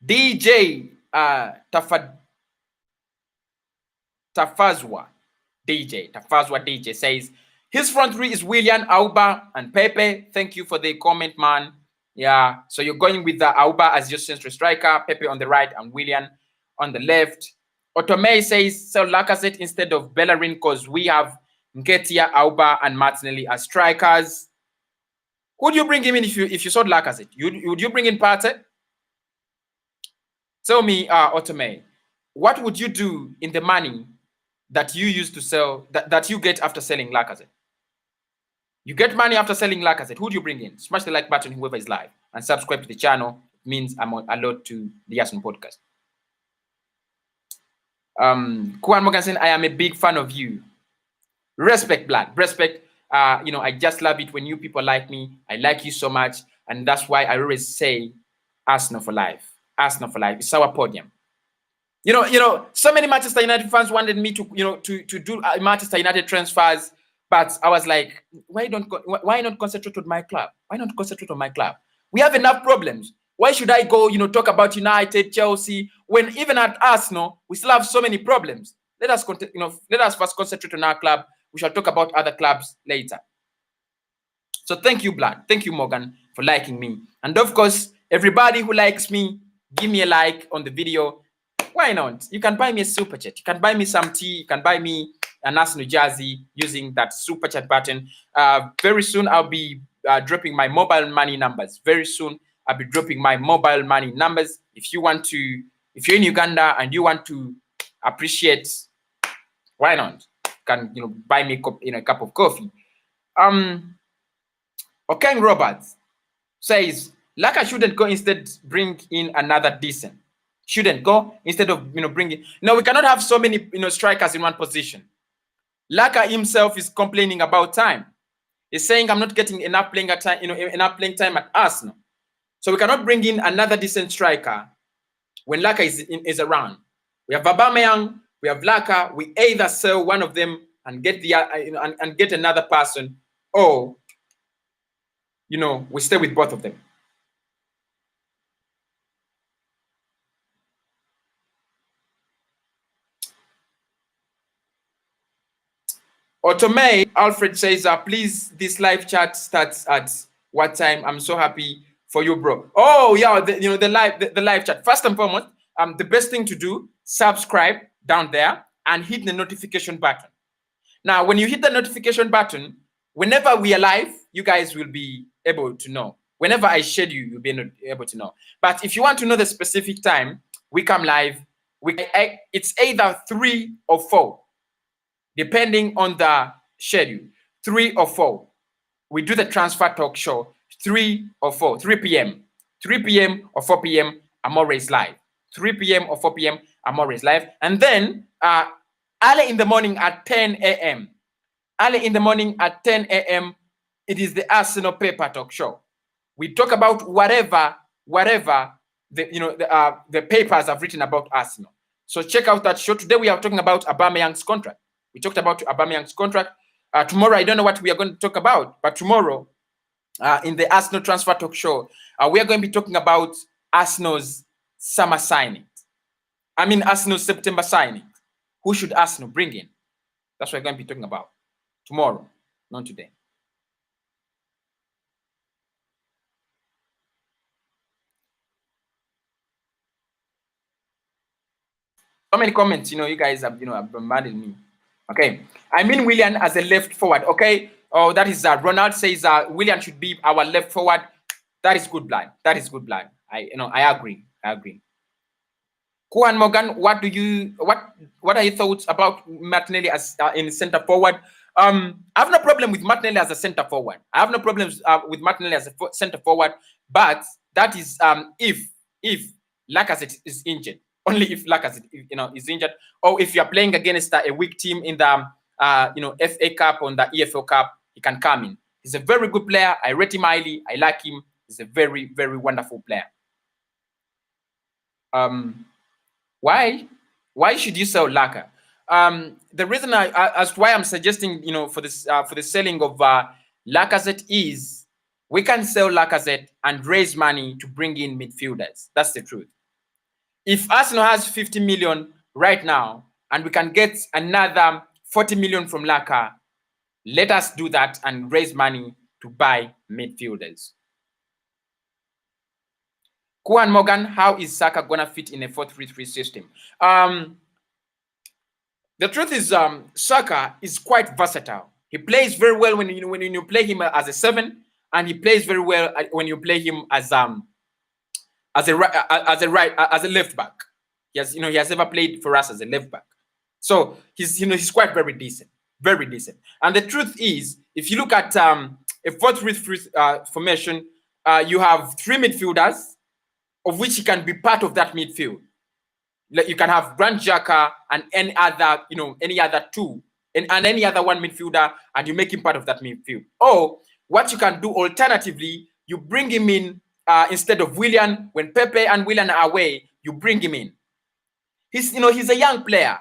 DJ Tafazwa DJ says his front three is Willian, Aouar, and Pepe. Thank you for the comment, man. Yeah, so you're going with the Aouar as your central striker, Pepe on the right, and Willian on the left. Otome says sell Lacazette instead of Bellerin because we have Nketiah, Aouar, and Martinelli as strikers. Would you bring him in if you sold Lacazette? Would you bring in Partey? Tell me, Otome, what would you do in the money that you used to sell, that you get after selling Lacazette? You get money after selling Lacazette. Who do you bring in? Smash the like button, whoever is live, and subscribe to the channel. It means I'm a lot to the Arsenal podcast. Kuan Morgan saying, I am a big fan of you. Respect, blood. Respect. I just love it when you people like me. I like you so much. And that's why I always say Arsenal for life. Arsenal for life. It's our podium. So many Manchester United fans wanted me to do Manchester United transfers, but I was like, why not concentrate on my club? Why not concentrate on my club? We have enough problems. Why should I go, talk about United, Chelsea, when even at Arsenal, we still have so many problems? Let us first concentrate on our club. We shall talk about other clubs later. So thank you, Blood. Thank you, Morgan, for liking me. And of course, everybody who likes me, give me a like on the video. Why not? You can buy me a super chat. You can buy me some tea. You can buy me an Arsenal jersey using that super chat button. Very soon, I'll be dropping my mobile money numbers. Very soon, I'll be dropping my mobile money numbers. If you're in Uganda and you want to appreciate, why not? You can buy me a cup of coffee. Okeng Roberts says Laka shouldn't go, instead bring in another decent. Shouldn't go instead of bringing. No, we cannot have so many strikers in one position. Laka himself is complaining about time. He's saying I'm not getting enough playing time, enough playing time at Arsenal. So we cannot bring in another decent striker when Laka is around. We have Aubameyang, we have Laka. We either sell one of them and get and get another person, or we stay with both of them. Otome Alfred says, please, this live chat starts at what time? I'm so happy for you, bro. Oh yeah, the live chat. First and foremost, the best thing to do, subscribe down there and hit the notification button. Now, when you hit the notification button, whenever we are live, you guys will be able to know. Whenever I schedule, you'll be able to know. But if you want to know the specific time we come live, it's either 3 or 4. Depending on the schedule, 3 or 4. We do the transfer talk show, 3 or 4, 3 p.m. 3 p.m. or 4 p.m. Amour is live. 3 p.m. or 4 p.m. Amour is live. And then early in the morning at 10 a.m. Early in the morning at 10 a.m. it is the Arsenal Paper Talk Show. We talk about whatever the papers have written about Arsenal. So check out that show. Today we are talking about Aubameyang's contract. We talked about Aubameyang's contract. Tomorrow I don't know what we are going to talk about, but tomorrow in the Arsenal Transfer Talk Show, we are going to be talking about Arsenal's summer signing. I mean Arsenal's September signing. Who should Arsenal bring in? That's what we're going to be talking about tomorrow, not today. So many comments, you guys have, have bombarded me. Okay, I mean Willian as a left forward. Okay, oh, that is Ronald says Willian should be our left forward. That is good blind. That is good blind. I agree. Kuan Morgan, what are your thoughts about Martinelli as in center forward? I have no problem with Martinelli as a center forward. I have no problems with Martinelli as a center forward, but that is if Lacazette is injured. Only if Lacazette is injured, or if you are playing against a weak team in the FA Cup or the EFL Cup, he can come in. He's a very good player. I rate him highly. I like him. He's a very, very wonderful player. Why should you sell Laka? The reason as to why I'm suggesting for the selling of Lacazette is we can sell Lacazette and raise money to bring in midfielders. That's the truth. If Arsenal has 50 million right now and we can get another 40 million from Laka, let us do that and raise money to buy midfielders. Kuan Morgan, how is Saka gonna fit in a 4-3-3 system? The truth is, Saka is quite versatile. He plays very well when you play him as a 7, and he plays very well when you play him as a left back. He has never played for us as a left back. So he's quite very decent. And the truth is, if you look at a 4-3-3 formation, you have 3 midfielders, of which he can be part of that midfield. You can have Grant Xhaka and any other 2 and any other 1 midfielder, and you make him part of that midfield. Or what you can do alternatively, you bring him in instead of Willian. When Pepe and Willian are away, you bring him in. He's a young player.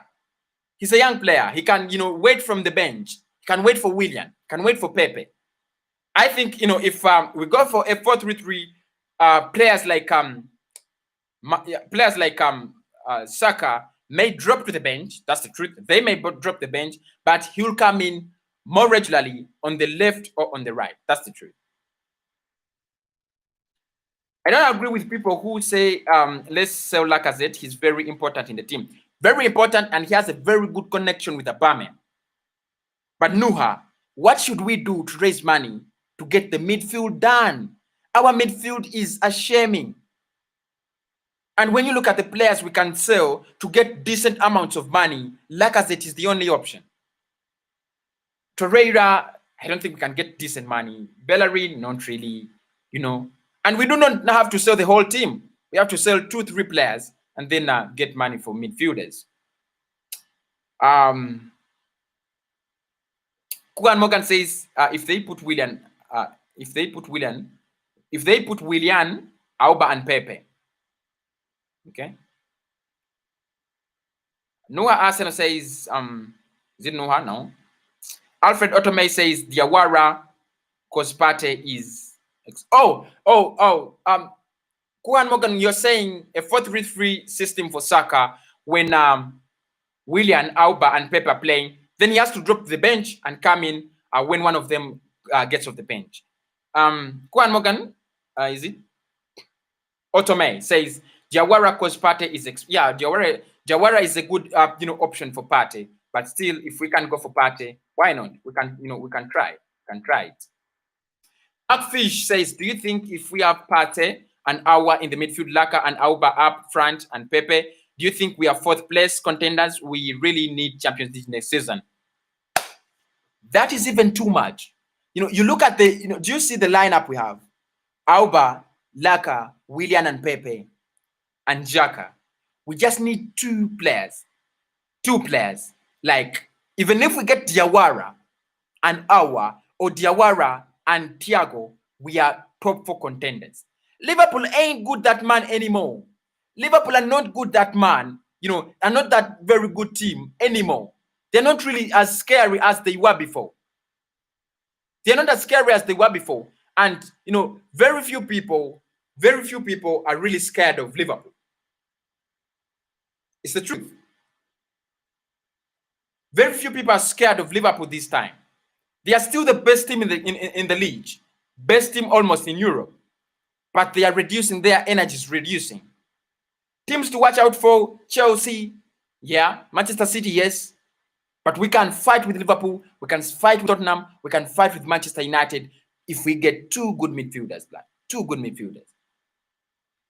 He's a young player. He can wait from the bench. He can wait for Willian. Can wait for Pepe. I think if we go for a 4-3-3, players like Saka may drop to the bench. That's the truth. They may drop the bench, but he'll come in more regularly on the left or on the right. That's the truth. I don't agree with people who say let's sell Lacazette. He's very important in the team. Very important, and he has a very good connection with Aubameyang. But Nuha, what should we do to raise money to get the midfield done? Our midfield is shaming. And when you look at the players we can sell to get decent amounts of money, Lacazette is the only option. Torreira, I don't think we can get decent money. Bellerin, not really, And we do not have to sell the whole team. We have to sell 2-3 players and then get money for midfielders. Kugan Morgan says if they put Willian, Auba and Pepe. Okay. Noah Arsenal says, is it Noah? No. Alfred Otome says Diawara Kospate is Kuan Morgan, you're saying a 4-3-3 system for Saka when Willian, Auba, and Pepe are playing, then he has to drop the bench and come in when one of them gets off the bench. Kuan Morgan, is it? Otome says Diawara cause Partey is Diawara is a good option for Partey, but still, if we can go for Partey, why not? We can try. It. Upfish says, do you think if we have Partey and Aouar in the midfield, Laka and Auba up front and Pepe, do you think we are 4th place contenders? We really need Champions League next season. That is even too much. You look at the, do you see the lineup we have? Auba, Laka, Willian, and Pepe. and Xhaka. We just need two players. Like, even if we get Diawara and Aouar, or Diawara and Thiago, we are top 4 contenders. Liverpool ain't good that man anymore. Liverpool are not good that man, are not that very good team anymore. They're not really as scary as they were before. They're not as scary as they were before. And, very few people are really scared of Liverpool. It's the truth. Very few people are scared of Liverpool this time. They are still the best team in the league. Best team almost in Europe. But they are reducing, their energy is reducing. Teams to watch out for: Chelsea, yeah. Manchester City, yes. But we can fight with Liverpool, we can fight with Tottenham, we can fight with Manchester United if we get two good midfielders, like two good midfielders.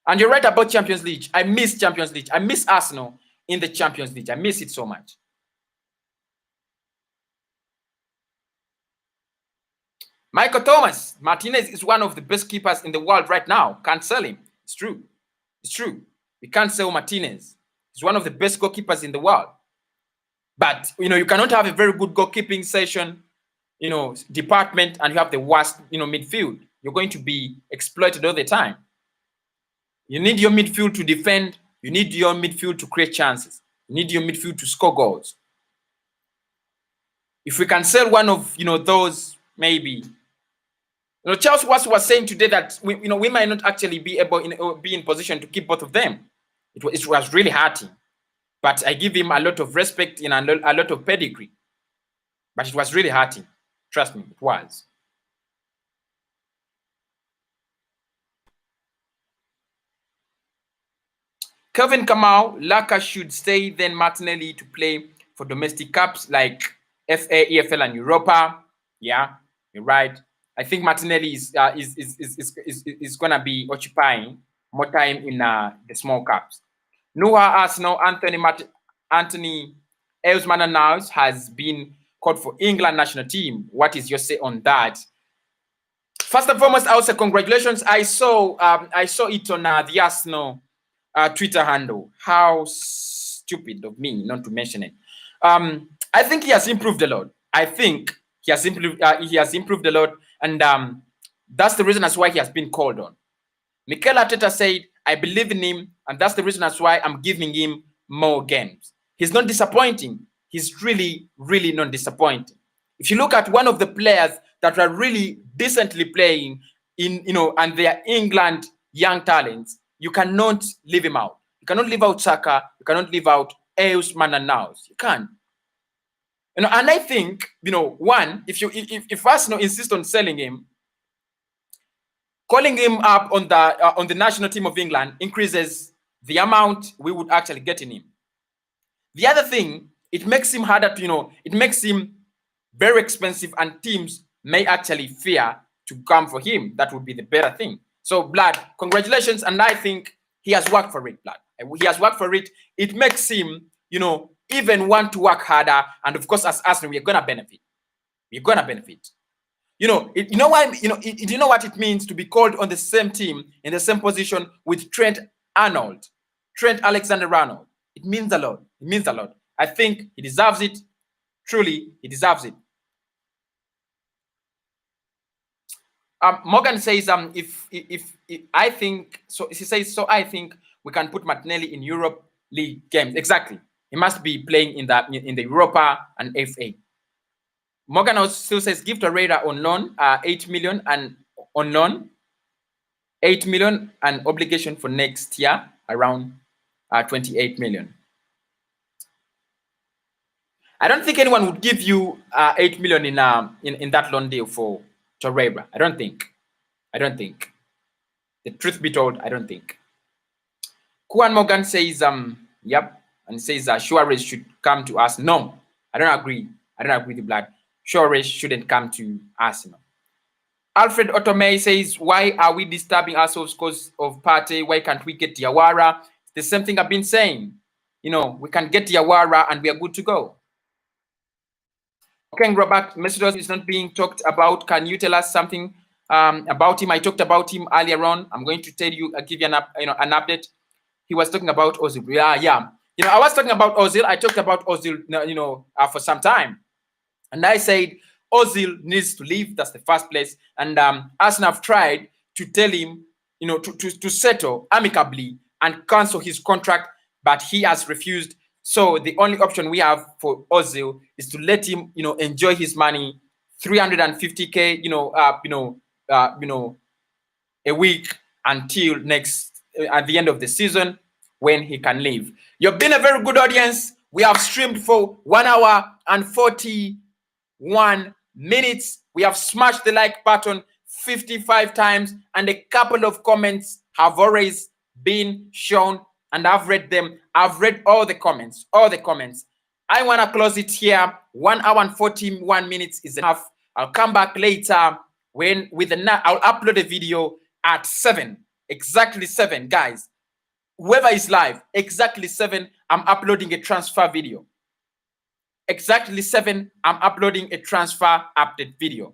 And you're right about Champions League. I miss Champions League. I miss Arsenal in the Champions League. I miss it so much. Michael Thomas Martinez is one of the best keepers in the world right now. Can't sell him. It's true. It's true. We can't sell Martinez. He's one of the best goalkeepers in the world. But, you cannot have a very good goalkeeping session, department, and you have the worst, midfield. You're going to be exploited all the time. You need your midfield to defend. You need your midfield to create chances. You need your midfield to score goals. If we can sell one of, those, maybe. Charles was saying today that we might not actually be in position to keep both of them. It was really hurting. But I give him a lot of respect and a lot of pedigree. But it was really hurting. Trust me, it was. Kelvin Kamau, Laka should stay, then Martinelli to play for domestic cups like FA, EFL, and Europa. Yeah, you're right. I think Martinelli is gonna be occupying more time in the small cups. Noah Arsenal, Anthony Eusmananaus has been called for England national team. What is your say on that? First and foremost, I would say congratulations. I saw it on the Arsenal Twitter handle. How stupid of me not to mention it. I think he has improved a lot. I think he has improved a lot, and that's the reason as why he has been called on. Mikel Arteta said, I believe in him, and that's the reason that's why I'm giving him more games. He's not disappointing. He's really, really not disappointing. If you look at one of the players that are really decently playing and they are England young talents, you cannot leave him out. You cannot leave out Saka. You cannot leave out Eusman and Naus. You can't. And I think, one, if Arsenal insist on selling him, calling him up on the national team of England increases the amount we would actually get in him. The other thing, it makes him harder to, it makes him very expensive, and teams may actually fear to come for him. That would be the better thing. So, Blood, congratulations, and I think he has worked for it, Blood. He has worked for it. It makes him, even want to work harder, and of course, as Arsenal, we're gonna benefit. We're gonna benefit. You know what it means to be called on the same team in the same position with Trent Alexander-Arnold. It means a lot. It means a lot. I think he deserves it. Truly, he deserves it. Morgan says, if I think so, he says, so I think we can put Martinelli in Europe League games. Exactly. He must be playing in the Europa and FA. Morgan also says, give Torreira on loan, 8 million, and on loan, 8 million, and obligation for next year around 28 million. I don't think anyone would give you 8 million in that loan deal for Torreira. I don't think. The truth be told, I don't think. Kuan Morgan says, yep, and says Suarez should come to us. No, I don't agree. I don't agree with the Blood. Suarez shouldn't come to Arsenal. Alfred Otome says, why are we disturbing ourselves because of Partey? Why can't we get Diawara? It's the same thing I've been saying. We can get Diawara and we are good to go. Ken Robert, Mesut is not being talked about. Can you tell us something about him? I talked about him earlier on. I'm going to tell you, give you an update. he was talking about Ozil. Yeah. I was talking about Ozil. I talked about Ozil, for some time, and I said Ozil needs to leave. That's the first place. And Arsenal have tried to tell him, to settle amicably and cancel his contract, but he has refused. So the only option we have for Ozil is to let him, enjoy his money, 350k, a week until next at the end of the season when he can leave. You've been a very good audience. We have streamed for 1 hour and 41 minutes. We have smashed the like button 55 times, and a couple of comments have always been shown, and I've read them. I've read all the comments. I want to close it here. 1 hour and 41 minutes is enough. I'll come back later I'll upload a video at 7, exactly 7, guys. Whoever is live, exactly 7, I'm uploading a transfer video. Exactly 7, I'm uploading a transfer update video.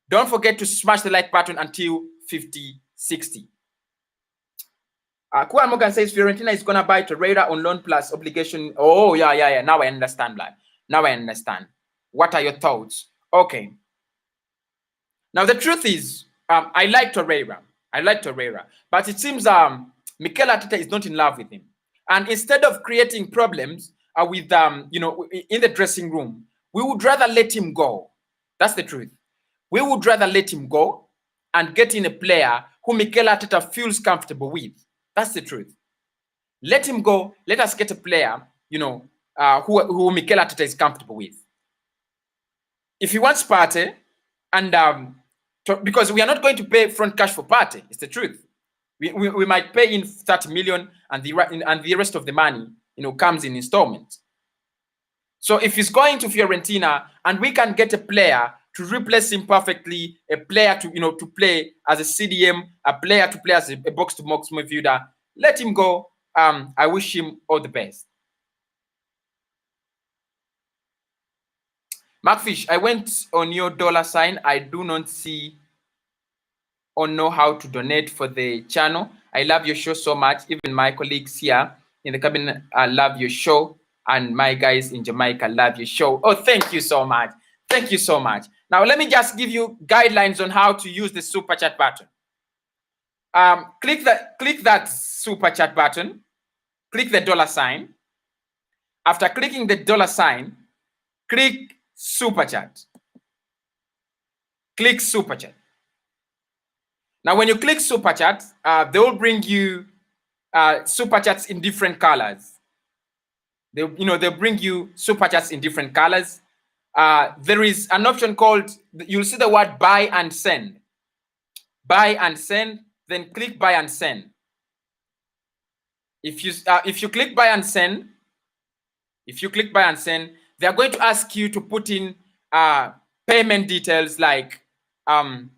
Don't forget to smash the like button until 50-60. Kuan Morgan says Fiorentina is gonna buy Torreira on loan plus obligation. Oh, yeah. Now I understand, lad. Now I understand. What are your thoughts? Okay. Now the truth is, I like Torreira, but it seems Mikel Arteta is not in love with him, and instead of creating problems with in the dressing room, we would rather let him go. That's the truth. We would rather let him go and get in a player who Mikel Arteta feels comfortable with. That's the truth. Let him go. Let us get a player, who Mikel Arteta is comfortable with. If he wants Partey, and because we are not going to pay front cash for Partey, it's the truth. We might pay in 30 million, and the rest of the money, comes in installments. So if he's going to Fiorentina and we can get a player to replace him perfectly, a player to play as a CDM, a player to play as a box-to-box midfielder, let him go. I wish him all the best. Markfish, I went on your $sign. I do not see or know how to donate for the channel. I love your show so much. Even my colleagues here in the cabinet, I love your show. And my guys in Jamaica love your show. Oh, thank you so much. Thank you so much. Now, let me just give you guidelines on how to use the super chat button. Click that super chat button. Click the $sign. After clicking the $sign, click super chat. Click super chat. Now, when you click super chat, they will bring you super chats in different colors. They'll bring you super chats in different colors. There is an option called, you'll see the word buy and send. Buy and send, then click buy and send. If you click buy and send, they are going to ask you to put in payment details like card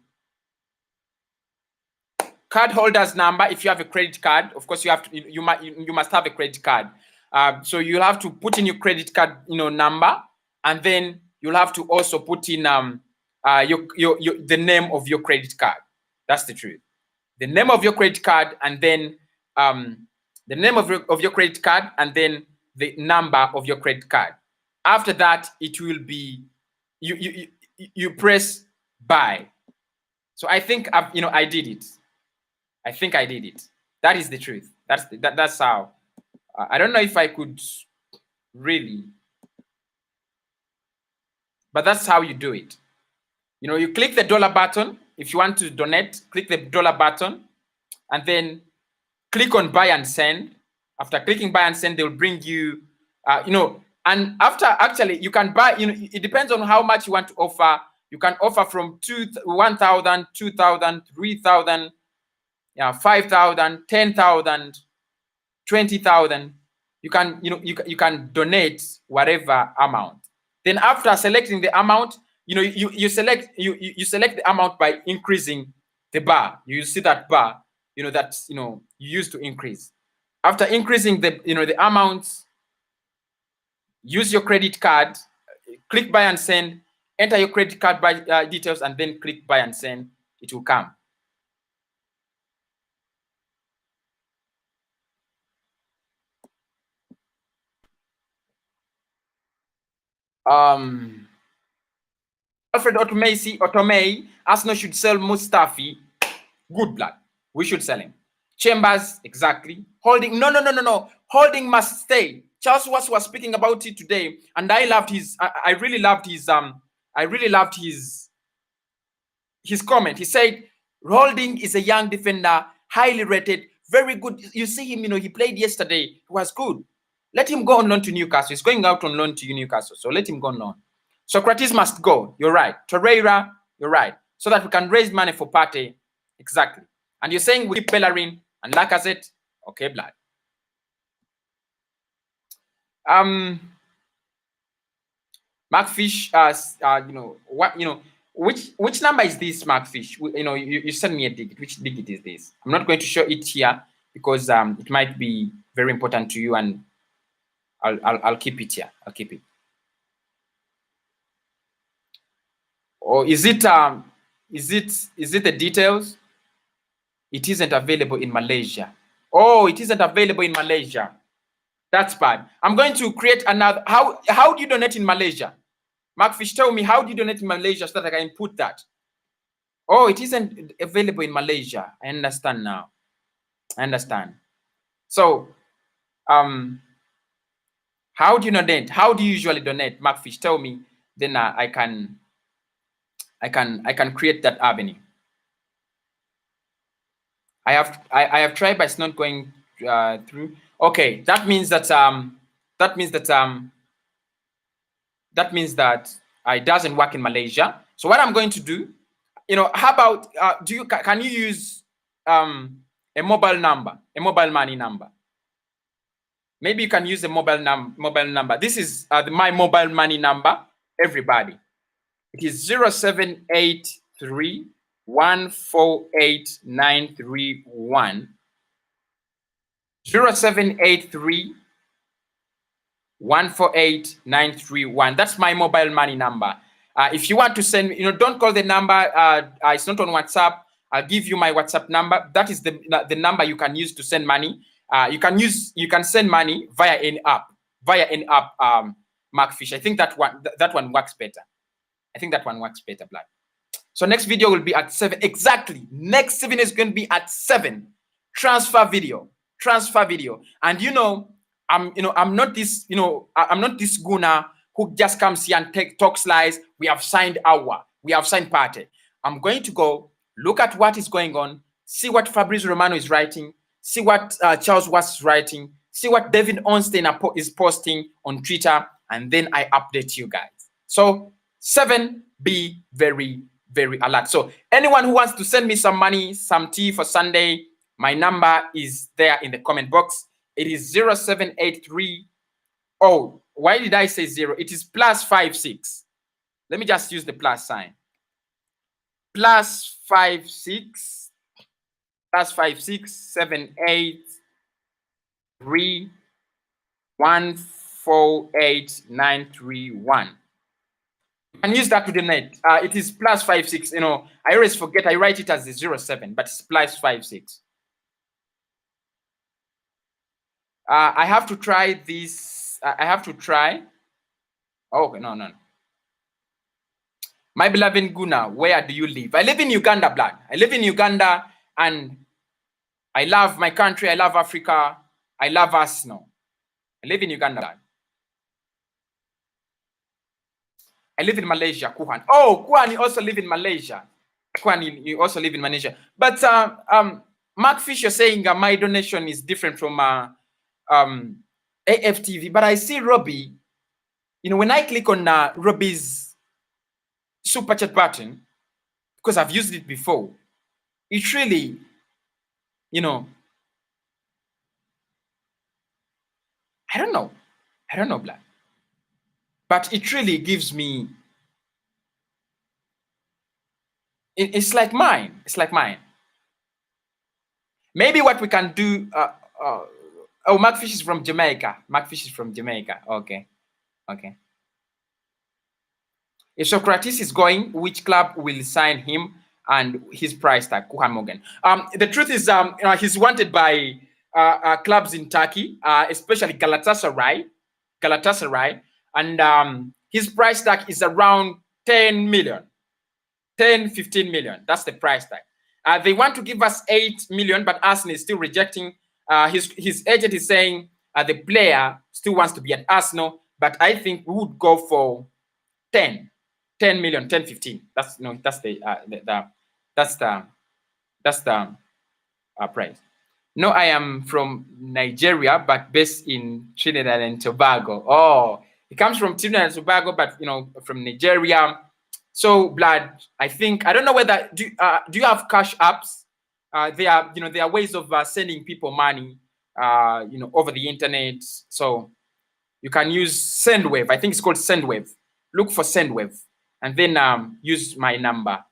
holder's number. If you have a credit card, of course you must have a credit card. So you'll have to put in your credit card number, and then you'll have to also put in the name of your credit card. That's the truth. The name of your credit card, and then the name of your credit card, and then the number of your credit card. After that, it will be you press buy. So I think I did it. I think I did it. That is the truth. That's how. I don't know if I could really, but that's how you do it. You click the $. Button. If you want to donate, click the $. Button, and then click on buy and send. After clicking buy and send, they'll bring you, and after, actually, you can buy, it depends on how much you want to offer. You can offer from 1,000, 2,000, 3,000, 5,000, 10,000, 20,000. You can donate whatever amount. Then after selecting the amount, you select the amount by increasing the bar. You see that bar, that you use to increase. After increasing the amounts, use your credit card, click buy and send, enter your credit card details, and then click buy and send. It will come. Alfred Otomei, Arsenal should sell Mustafi. Good blood. We should sell him. Chambers, exactly. Holding, no. Holding must stay. Charles was speaking about it today, and I loved his. I really loved his. I really loved his comment. He said, Holding is a young defender, highly rated, very good. You see him, he played yesterday. He was good. Let him go on loan to Newcastle. He's going out on loan to Newcastle, so let him go on loan. Socrates must go. You're right. Torreira, you're right. So that we can raise money for Partey. Exactly. And you're saying we keep Bellerin and Lacazette. Okay, blood. Mark Fish, which number is this, Mark Fish? You send me a digit. Which digit is this? I'm not going to show it here because it might be very important to you, and I'll keep it here. I'll keep it. Or is it the details? It isn't available in Malaysia. Oh, it isn't available in Malaysia. That's bad. I'm going to create another. How do you donate in Malaysia? Mark Fish, tell me, how do you donate in Malaysia so that I can put that? Oh, it isn't available in Malaysia. I understand now. I understand. So, how do you donate? How do you usually donate? Mark Fish, tell me. Then I can create that avenue. I have tried, but it's not going through. Okay, that means that it doesn't work in Malaysia. So what I'm going to do, how about can you use a mobile money number? Maybe you can use a mobile number. This is my mobile money number, everybody. It is 0783 148931. 0783 148931. That's my mobile money number. If you want to send, don't call the number. It's not on WhatsApp. I'll give you my WhatsApp number. That is the number you can use to send money. You can send money via an app. Mark Fish. I think that one works better. I think that one works better, blood. So next video will be at 7 exactly. Next 7 is going to be at 7. Transfer video. And I'm not this gooner who just comes here and talks lies. We have signed Aouar. We have signed Partey. I'm going to go look at what is going on, see what Fabrizio Romano is writing, see what Charles was writing, see what David Ornstein is posting on Twitter, and then I update you guys. So 7, be very, very alert. So anyone who wants to send me some money, some tea for Sunday, my number is there in the comment box. It is 0783. Oh, why did I say 0? It is +56. Let me just use the plus sign. +56 783 148931. You can use that to the net. It is +56. I always forget. I write it as the 07, but it's +56. I have to try this. I have to try. Oh, no. My beloved Guna, where do you live? I live in Uganda, blood. I live in Uganda, and I love my country. I love Africa. I love Arsenal. I live in Uganda, blood. I live in Malaysia, Kuhan. Oh, Kuhan, you also live in Malaysia. Kuhan, you also live in Malaysia. But Mark Fisher saying my donation is different from AFTV. But I see Robbie, when I click on Robbie's super chat button, because I've used it before, it really, I don't know, blood. But it really gives me, it's like mine. It's like mine. Maybe what we can do, oh, Mark Fish is from Jamaica. Mark Fish is from Jamaica. Okay. If Socrates is going, which club will sign him and his price tag? Kuhan Morgan. The truth is, he's wanted by clubs in Turkey, especially Galatasaray, and his price tag is around 10 million, 10, 15 million. That's the price tag. They want to give us 8 million, but Arsenal is still rejecting. His agent is saying the player still wants to be at Arsenal, but I think we would go for 10 million, 10, 15. That's the price. No, I am from Nigeria, but based in Trinidad and Tobago. Oh, he comes from Trinidad and Tobago, but from Nigeria. So, Blood, I think, I don't know whether do you have cash apps? There are ways of sending people money, over the internet. So you can use Sendwave. I think it's called Sendwave. Look for Sendwave, and then use my number.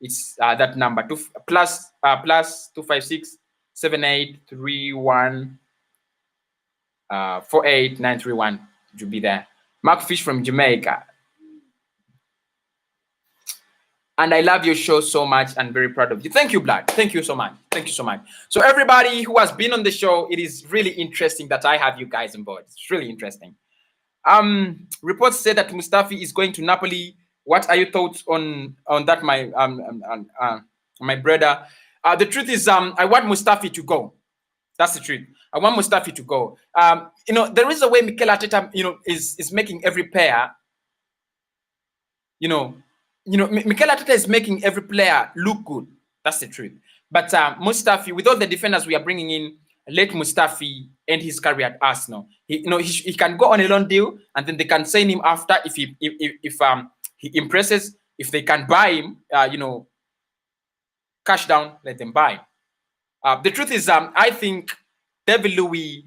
It's that number plus 256 7831 48931. You be there. Mark Fish from Jamaica. And I love your show so much and very proud of you. Thank you, Blood. Thank you so much. Thank you so much. So everybody who has been on the show, it is really interesting that I have you guys on board. It's really interesting. Reports say that Mustafi is going to Napoli. What are your thoughts on that, my brother? The truth is, I want Mustafi to go. That's the truth. I want Mustafi to go. There is a way Mikel Arteta, is making every player, Mikel Arteta is making every player look good. That's the truth. But Mustafi, with all the defenders we are bringing in, let Mustafi end his career at Arsenal. He can go on a loan deal, and then they can sign him after if he impresses. If they can buy him, cash down, let them buy him. The truth is, I think David Luiz,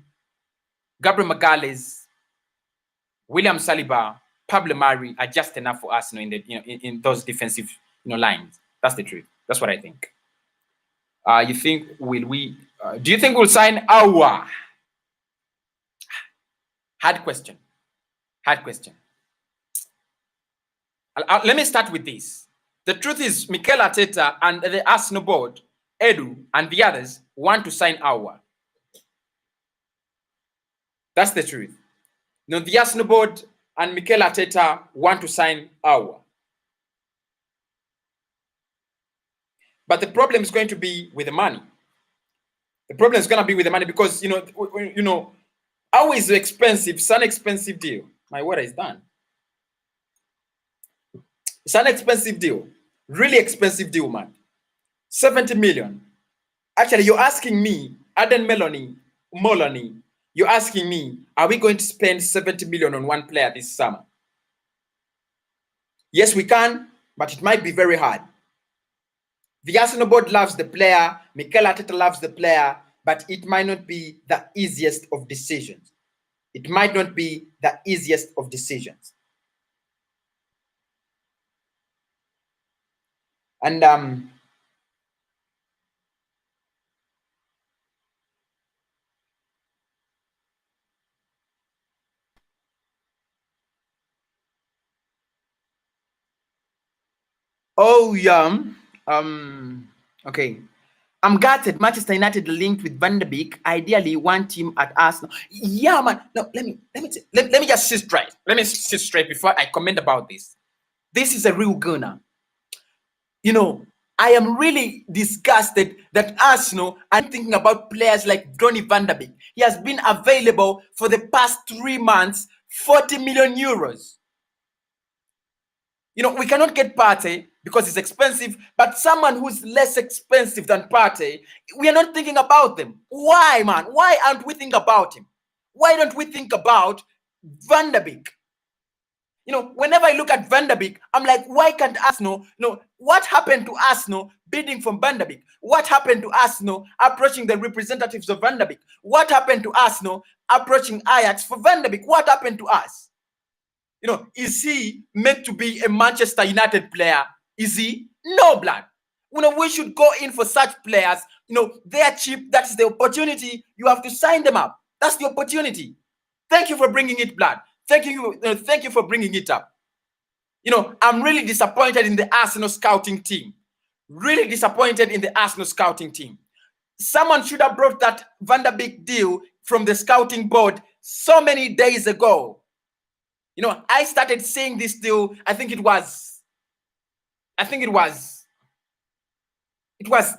Gabriel Magalhaes, William Saliba, Pablo Mari are just enough for Arsenal in those defensive lines. That's the truth. That's what I think. You think do you think we'll sign Aouar? Hard question. Let me start with this. The truth is, Mikel Arteta and the Arsenal board, Edu and the others want to sign Aouar. That's the truth. The Arsenal board and Mikel Arteta want to sign Aouar. But the problem is going to be with the money. The problem is going to be with the money because, Aouar is expensive. It's an expensive deal. My water is done. It's an expensive deal. Really expensive deal, man. 70 million. Actually, you're asking me, Aden Moloney, you're asking me, are we going to spend 70 million on one player this summer? Yes, we can, but it might be very hard. The Arsenal board loves the player, Mikel Arteta loves the player, but it might not be the easiest of decisions. It might not be the easiest of decisions. And oh yeah. Okay. I'm gutted. Manchester United linked with Van der Beek. Ideally, one team at Arsenal. Yeah, man. No, let me just sit straight. Let me sit straight before I comment about this. This is a real gunner. I am really disgusted that Arsenal are thinking about players like Donny Van der Beek. He has been available for the past 3 months, 40 million euros. We cannot get Partey because it's expensive, but someone who's less expensive than Partey, we are not thinking about them. Why, man? Why aren't we thinking about him? Why don't we think about Van der Beek? Whenever I look at Van der Beek, I'm like, why can't Arsenal? What happened to Arsenal bidding from Van der Beek? What happened to Arsenal approaching the representatives of Van der Beek? What happened to Arsenal approaching Ajax for Van der Beek? What happened to us? Is he meant to be a Manchester United player? Is he? No, blood. We should go in for such players. They are cheap. That's the opportunity. You have to sign them up. That's the opportunity. Thank you for bringing it, blood. Thank you for bringing it up. I'm really disappointed in the Arsenal scouting team. Really disappointed in the Arsenal scouting team. Someone should have brought that Van der Beek deal from the scouting board so many days ago. You know, I started saying this deal, I think it was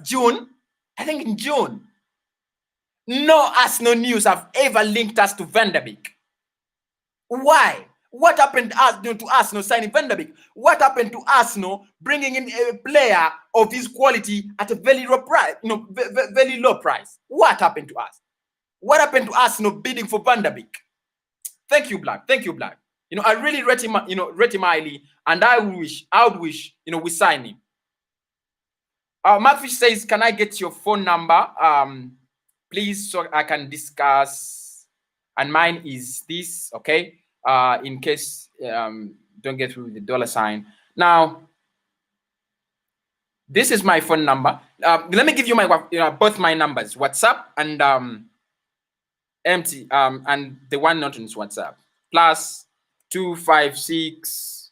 June. I think in June. No Arsenal news have ever linked us to Van der Beek. Why? What happened to Arsenal signing Van der Beek? What happened to Arsenal bringing in a player of his quality at a very low price? Very low price. What happened to us? What happened to Arsenal bidding for Van der Beek? Thank you, Black. Thank you, Black. You know, I really rate him. Rate him highly, and I would wish, we sign him. Markfish says, "Can I get your phone number, please, so I can discuss?" And mine is this, okay? In case don't get through the $sign. Now, this is my phone number. Let me give you my both my numbers, WhatsApp and empty and the one not on WhatsApp. +256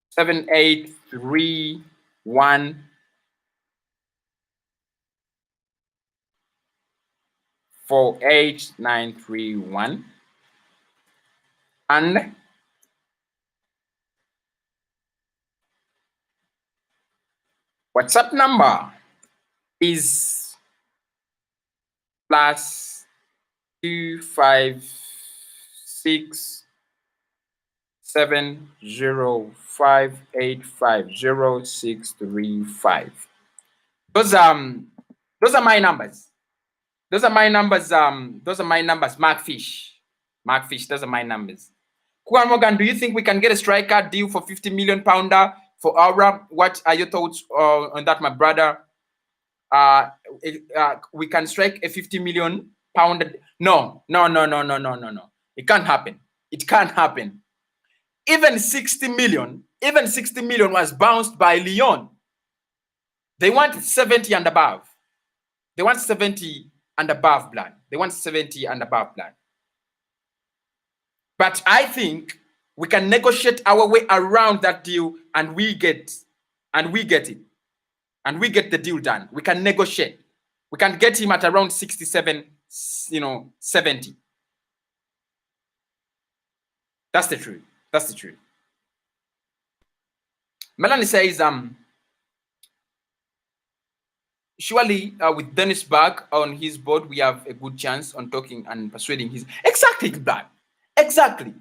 7831 48931 and WhatsApp number is +256 705850635. Those are my numbers. Those are my numbers. Markfish, those are my numbers. Kuan Morgan, do you think we can get a striker deal for £50 million for Aouar? What are your thoughts on that, my brother? We can strike a £50 million. No. It can't happen. It can't happen. Even 60 million was bounced by Lyon. They want 70 and above. They want 70 and above, blood. They want 70 and above, blood. But I think we can negotiate our way around that deal, and we get it. And we get the deal done. We can negotiate. We can get him at around 67, 70. That's the truth. That's the truth. Melanie says, surely with Dennis back on his board, we have a good chance on talking and persuading his. Exactly, Black. Exactly.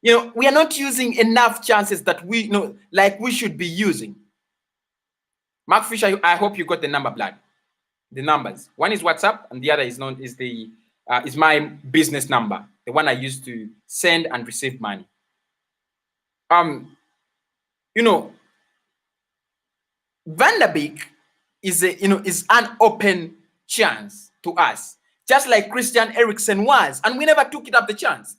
We are not using enough chances that we like we should be using. Mark Fisher, I hope you got the number, Blood. The numbers. One is WhatsApp, and the other is my business number, the one I use to send and receive money. Van der Beek is an open chance to us, just like Christian Eriksen was, and we never took up the chance.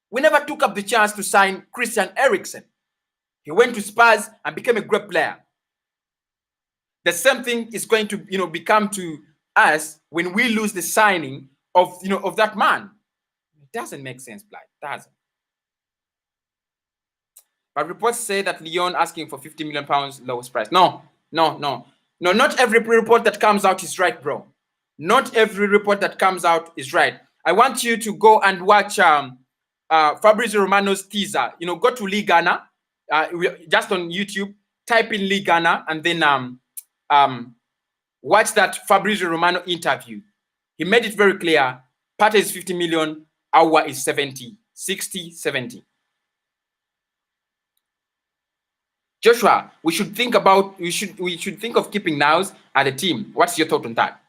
We never took up the chance to sign Christian Eriksen. He went to Spurs and became a great player. The same thing is going to become to us when we lose the signing of that man. It doesn't make sense, Black. It doesn't. But reports say that Lyon asking for £50 million lowest price. No. Not every report that comes out is right, bro. Not every report that comes out is right. I want you to go and watch Fabrizio Romano's teaser. Go to Ligue 1, just on YouTube, type in Ligue 1, and then watch that Fabrizio Romano interview. He made it very clear. Partey is 50 million, Aouar is 70, 60, 70. Joshua, we should think of keeping Niles at the team. What's your thought on that?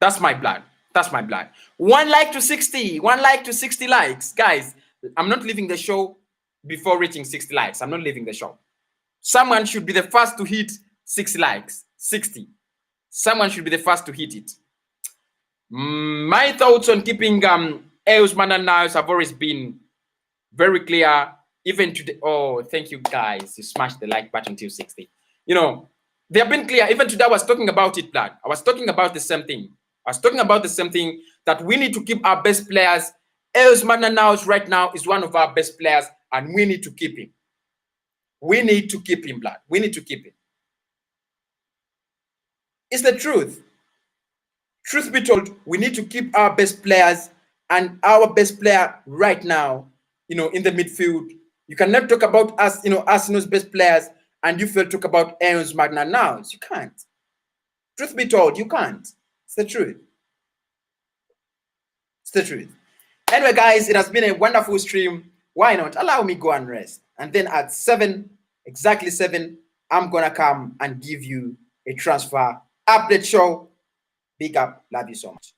That's my blood. That's my blood. 1 like to 60. 1 like to 60 likes. Guys, I'm not leaving the show before reaching 60 likes. I'm not leaving the show. Someone should be the first to hit 60 likes. 60. Someone should be the first to hit it. My thoughts on keeping Ousmane and Niles have always been very clear. Even today, oh, thank you guys. You smashed the like button till 60. They have been clear. Even today, I was talking about it, Blood. I was talking about the same thing. That we need to keep our best players. Ousmane Niles right now is one of our best players, and we need to keep him. We need to keep him, Blood. We need to keep him. It's the truth. truth be told, we need to keep our best players, and our best player right now, in the midfield. You cannot talk about us, Arsenal's best players, and you feel talk about Aaron's Magna now. You can't. Truth be told, you can't. It's the truth. It's the truth. Anyway, guys, it has been a wonderful stream. Why not? Allow me go and rest. And then at 7, exactly 7, I'm going to come and give you a transfer update show. Big up. Love you so much.